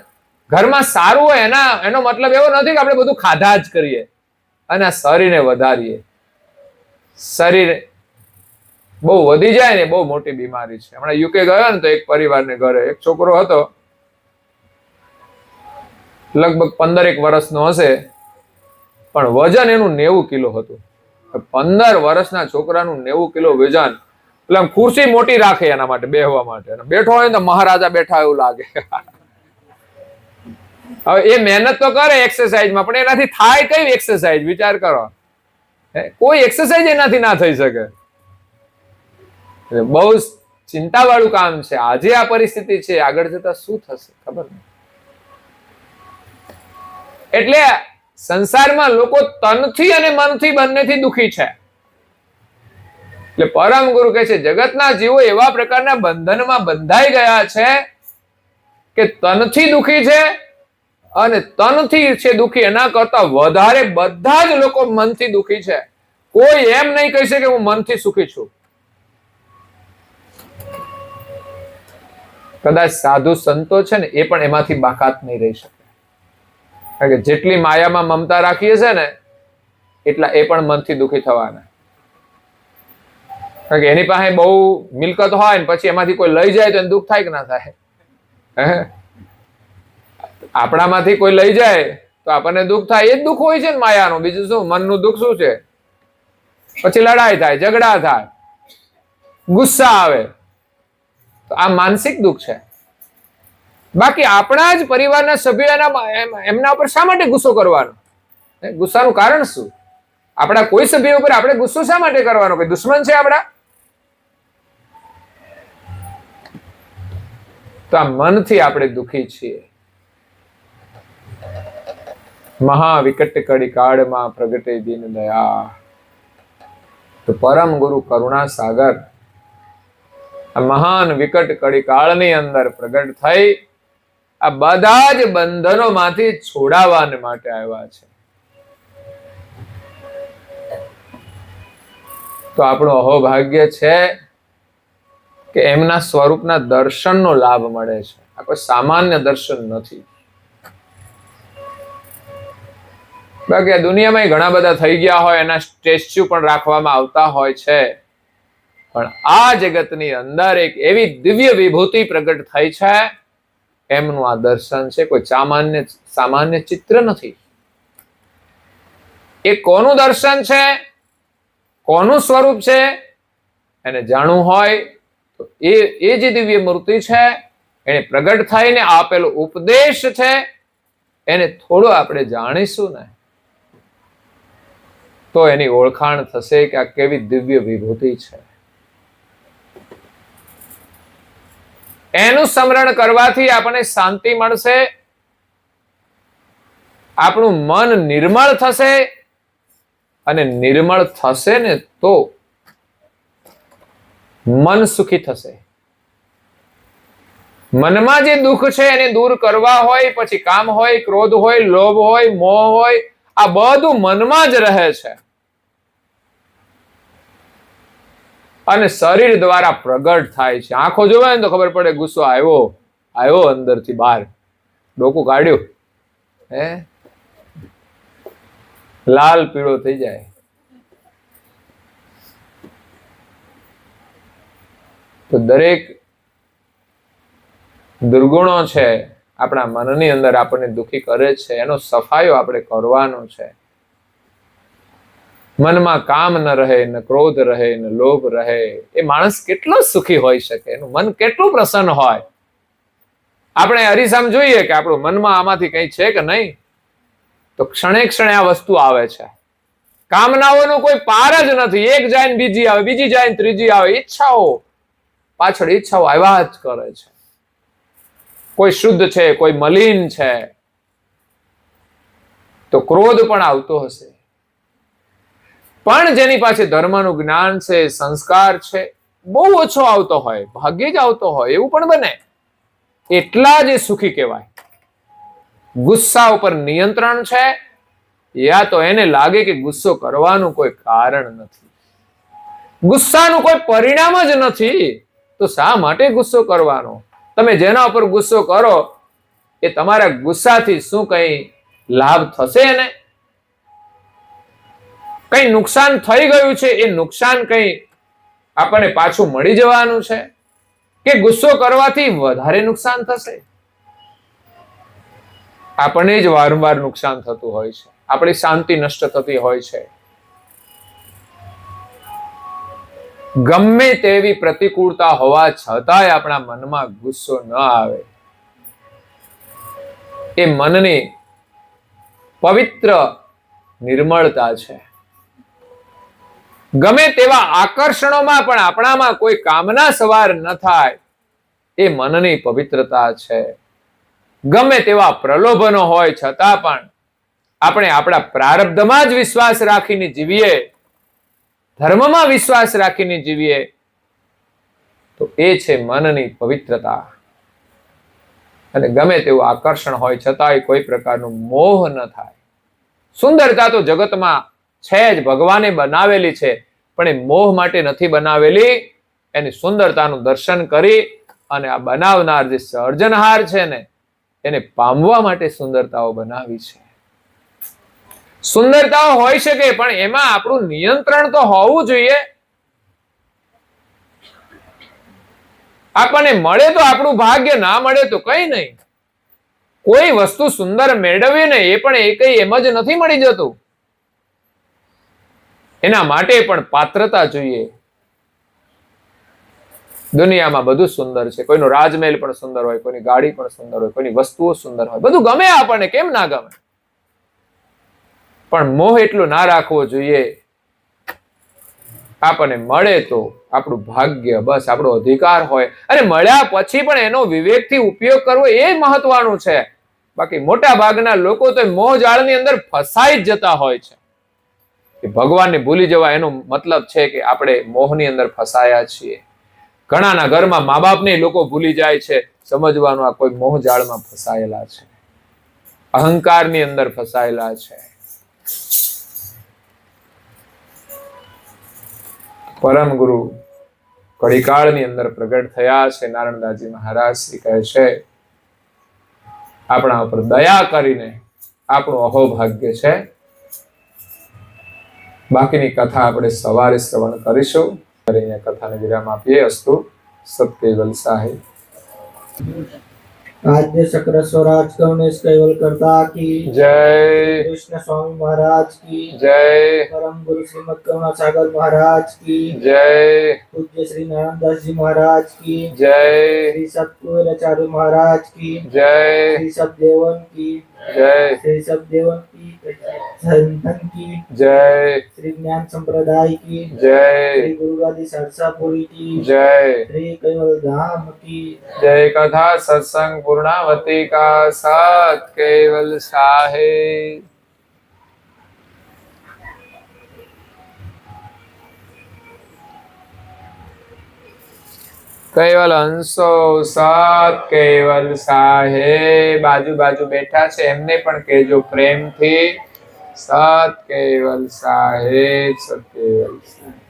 A: ઘરમાં સારું હોય એનો મતલબ એવો નથી કે આપણે બધું ખાધા જ કરીએ અને શરીરને વધારીએ. શરીર બહુ વધી જાય ને બહુ મોટી બીમારી છે. હમણાં યુકે ગયો ને તો એક પરિવારને ઘરે એક છોકરો હતો, લગભગ 15 વર્ષનો હશે, પણ વજન એનું 90 કિલો હતું. 15 વર્ષના છોકરાનું 90 કિલો વજન, એટલે આમ ખુરશી મોટી રાખે એના માટે બેહવા માટે, બેઠો હોય ને તો મહારાજા બેઠા એવું લાગે. હવે એ મહેનત તો કરે એક્સરસાઇઝમાં, પણ એનાથી થાય કઈ એક્સરસાઇઝ? વિચાર કરો, કોઈ એક્સરસાઇઝ એનાથી ના થઈ શકે. બહુ ચિંતા વાળું કામ છે. આજે આ પરિસ્થિતિ છે, આગળ જતા શું થશે ખબર નહીં. એટલે સંસારમાં લોકો તનથી અને મનથી બંનેથી દુખી છે. એટલે પરમ ગુરુ કહે છે જગતના જીવો એવા પ્રકારના બંધનમાં બંધાઈ ગયા છે કે તનથી દુખી છે, અને તનથી છે દુખી એના કરતા વધારે બધા જ લોકો મનથી દુખી છે. કોઈ એમ નહીં કહી શકે હું મનથી સુખી છું. કદાચ સાધુ સંતો છે ને એ પણ એમાંથી બાકાત નહીં રહી શકે. કારણ કે જેટલી માયામાં મમતા રાખીએ છે ને એટલા એ પણ મનથી દુખી થવાના. કારણ કે એની પાસે બહુ મિલકત હોય ને પછી એમાંથી કોઈ લઈ જાય તો એને દુઃખ થાય કે ના થાય? આપણામાંથી કોઈ લઈ જાય તો આપણને દુઃખ થાય. એ જ દુઃખ હોય છે ને માયાનું, બીજું શું? મનનું દુઃખ શું છે? પછી લડાઈ થાય, ઝઘડા થાય, ગુસ્સા આવે, તો આ માનસિક દુઃખ છે. બાકી આપણા જ પરિવારના સભ્યો એમના ઉપર શા માટે ગુસ્સો કરવાનો? ગુસ્સાનું કારણ શું? આપણા કોઈ સભ્ય ઉપર આપણે ગુસ્સો શા માટે કરવાનો? કોઈ દુશ્મન છે આપણા? તો આ મનથી આપણે દુઃખી છીએ. મહા વિકટ કડી કાળમાં પ્રગટે દીન દયા. તો પરમ ગુરુ કરુણા સાગર આ મહાન વિકટ કડી કાળની અંદર પ્રગટ થઈ આ બધા જ બંધનોમાંથી છોડાવવા માટે આવ્યા છે. તો આપણું અહોભાગ્ય છે કે એમના સ્વરૂપના દર્શનનો લાભ મળે છે. આ કોઈ સામાન્ય દર્શન નથી. બાકી આ દુનિયામાં ઘણા બધા થઈ ગયા હોય, એના સ્ટેચ્યુ પણ રાખવામાં આવતા હોય છે, પણ આ જગતની અંદર એક એવી દિવ્ય વિભૂતિ પ્રગટ થઈ છે, એમનું આ દર્શન છે. કોઈ સામાન્ય ચિત્ર નથી. એ કોનું દર્શન છે, કોનું સ્વરૂપ છે, એને જાણવું હોય તો એ જે દિવ્ય મૂર્તિ છે એને પ્રગટ થઈને આપેલો ઉપદેશ છે એને થોડો આપણે જાણીશું ને તો એની ઓળખાણ થશે કે આ કેવી દિવ્ય વિભૂતિ છે. એનું સ્મરણ કરવાથી આપણને શાંતિ મળશે, આપણું મન નિર્મળ થશે, અને નિર્મળ થશે ને તો મન સુખી થશે. મનમાં જે દુઃખ છે એને દૂર કરવા હોય, પછી કામ હોય, ક્રોધ હોય, લોભ હોય, મોહ હોય, આ બધું મનમાં જ રહે છે અને શરીર દ્વારા પ્રગટ થાય છે. આંખો જોવે ને તો ખબર પડે ગુસ્સો આવ્યો અંદરથી બહાર, ડોકું કાઢ્યું, લાલ પીળો થઈ જાય. તો દરેક દુર્ગુણો છે આપણા મનની અંદર આપણને દુઃખી કરે છે, એનો સફાયો આપણે કરવાનો છે. મનમાં કામ ન રહે, ન ક્રોધ રહે, ન લોભ રહે. એ માણસ કેટલો સુખી હોઈ શકે, એનું મન કેટલું પ્રસન્ન હોય. આપણે અરીસામ જોઈએ કે આપણું મનમાં આમાંથી કઈ છે કે નહીં, તો ક્ષણે ક્ષણે આ વસ્તુ આવે છે. કામનાઓનો કોઈ પાર જ નથી. એક જાય ને બીજી આવે, બીજી જાય ને ત્રીજી આવે. ઈચ્છાઓ પાછળ ઈચ્છાઓ આવ્યા જ કરે છે. કોઈ શુદ્ધ છે, કોઈ મલિન છે, તો ક્રોધ પણ આવતો હશે. પણ જેની પાસે ધર્મનું જ્ઞાન છે, સંસ્કાર છે, બહુ ઓછો આવતો હોય, ભાગ્યે જ આવતો હોય, એવું પણ બને. એટલા જ સુખી કહેવાય. ગુસ્સા ઉપર નિયંત્રણ છે યા તો એને લાગે કે ગુસ્સો કરવાનું કોઈ કારણ નથી, ગુસ્સાનું કોઈ પરિણામ જ નથી, તો શા માટે ગુસ્સો કરવાનો? તમે જેના ઉપર ગુસ્સો કરો એ તમારા ગુસ્સાથી શું કઈ લાભ થશે? એને કઈ નુકસાન થઈ ગયું છે? એ નુકસાન કઈ આપણને પાછું મળી જવાનું છે કે ગુસ્સો કરવાથી વધારે નુકસાન થશે? આપણને જ વારંવાર નુકસાન થતું હોય છે, આપણી શાંતિ નષ્ટ થતી હોય છે. ગમે તેવી પ્રતિકૂળતા હોવા છતાંય આપણા મનમાં ગુસ્સો ન આવે, એ મનની પવિત્ર નિર્મળતા છે. ગમે તેવા આકર્ષણોમાં પણ આપણામાં કોઈ કામના સવાર ન થાય, એ મનની પવિત્રતા છે. ગમે તેવા પ્રલોભનો હોય છતાં પણ આપણે આપણા પ્રારબ્ધમાં જ વિશ્વાસ રાખીને જીવીએ, ધર્મમાં વિશ્વાસ રાખીને જીવીએ, તો એ છે મનની પવિત્રતા. અને ગમે તેવું આકર્ષણ હોય છતાંય કોઈ પ્રકારનું મોહ ન થાય. સુંદરતા તો જગતમાં છે જ, ભગવાને બનાવેલી છે, પણ એ મોહ માટે નથી બનાવેલી. એની સુંદરતાનું દર્શન કરી અને આ બનાવનાર જે સર્જનહાર છે ને, એને પામવા માટે સુંદરતાઓ બનાવી છે. સુંદરતાઓ હોઈ શકે, પણ એમાં આપણું નિયંત્રણ તો હોવું જોઈએ. આપણને મળે તો આપણું ભાગ્ય, ના મળે તો કઈ નહીં. કોઈ વસ્તુ સુંદર મેળવી ને એ પણ એ કઈ એમ જ નથી મળી જતું. એના માટે પણ પાત્રતા જોઈએ. દુનિયામાં બધું સુંદર છે, કોઈનો રાજમહેલ પણ સુંદર હોય, કોઈની ગાડી પણ સુંદર હોય, કોઈની વસ્તુઓ સુંદર હોય, બધું ગમે આપણને, કેમ ના ગમે? પણ મોહ એટલું ના રાખવો જોઈએ. આપણને મળે તો આપણું ભાગ્ય, બસ આપણો અધિકાર હોય, અને મળ્યા પછી પણ એનો વિવેકથી ઉપયોગ કરવો એ મહત્વનું છે. બાકી મોટા ભાગના લોકો તો મોહ જાળની અંદર ફસાઈ જ જતા હોય છે. કે ભગવાનને ભૂલી જવા એનો મતલબ છે કે આપણે મોહની અંદર ફસાયા છીએ. ઘણાના ઘરમાં મા બાપને લોકો ભૂલી જાય છે. સમજવાનું આ કોઈ મોહ જાળમાં ફસાયેલા છે, અહંકારની અંદર ફસાયેલા છે. પરમ ગુરુ કળીકાળની અંદર પ્રગટ થયા છે. નારણદાસજી મહારાજ શ્રી કહે છે, આપણા ઉપર દયા કરીને આપણું અહોભાગ્ય છે. બાકીની કથા આપણે સવારે શ્રવણ કરીશું. અહીંયા કથાને વિરામ આપીએ. અસ્તુ સત્ય વલસાહી.
B: आद्य चक्र स्वराज गणेश कैवल करता की
A: जय,
B: कृष्ण स्वामी महाराज की
A: जय,
B: परम गुरु श्रीमद करुणा सागर महाराज की
A: जय,
B: पूज्य श्री नारायणदास जी महाराज की
A: जय,
B: श्री सतगुराचार्य महाराज की
A: जय,
B: श्री सतदेवन की
A: जय,
B: श्री सतदेवन की संतन की
A: जय,
B: श्री ज्ञान संप्रदाय की
A: जय,
B: श्री गुरुगादी सरसापुरी की
A: जय,
B: श्री कैवल धाम की
A: जय. कथा सत्संग पूर्णावती का साथ केवल साहे. કેવલ હંસો સાત કેવલ સાહે. બાજુ બાજુ બેઠા છે એમને પણ કહેજો પ્રેમથી, સત કેવલ સાહે, સત કેવલ સાહે.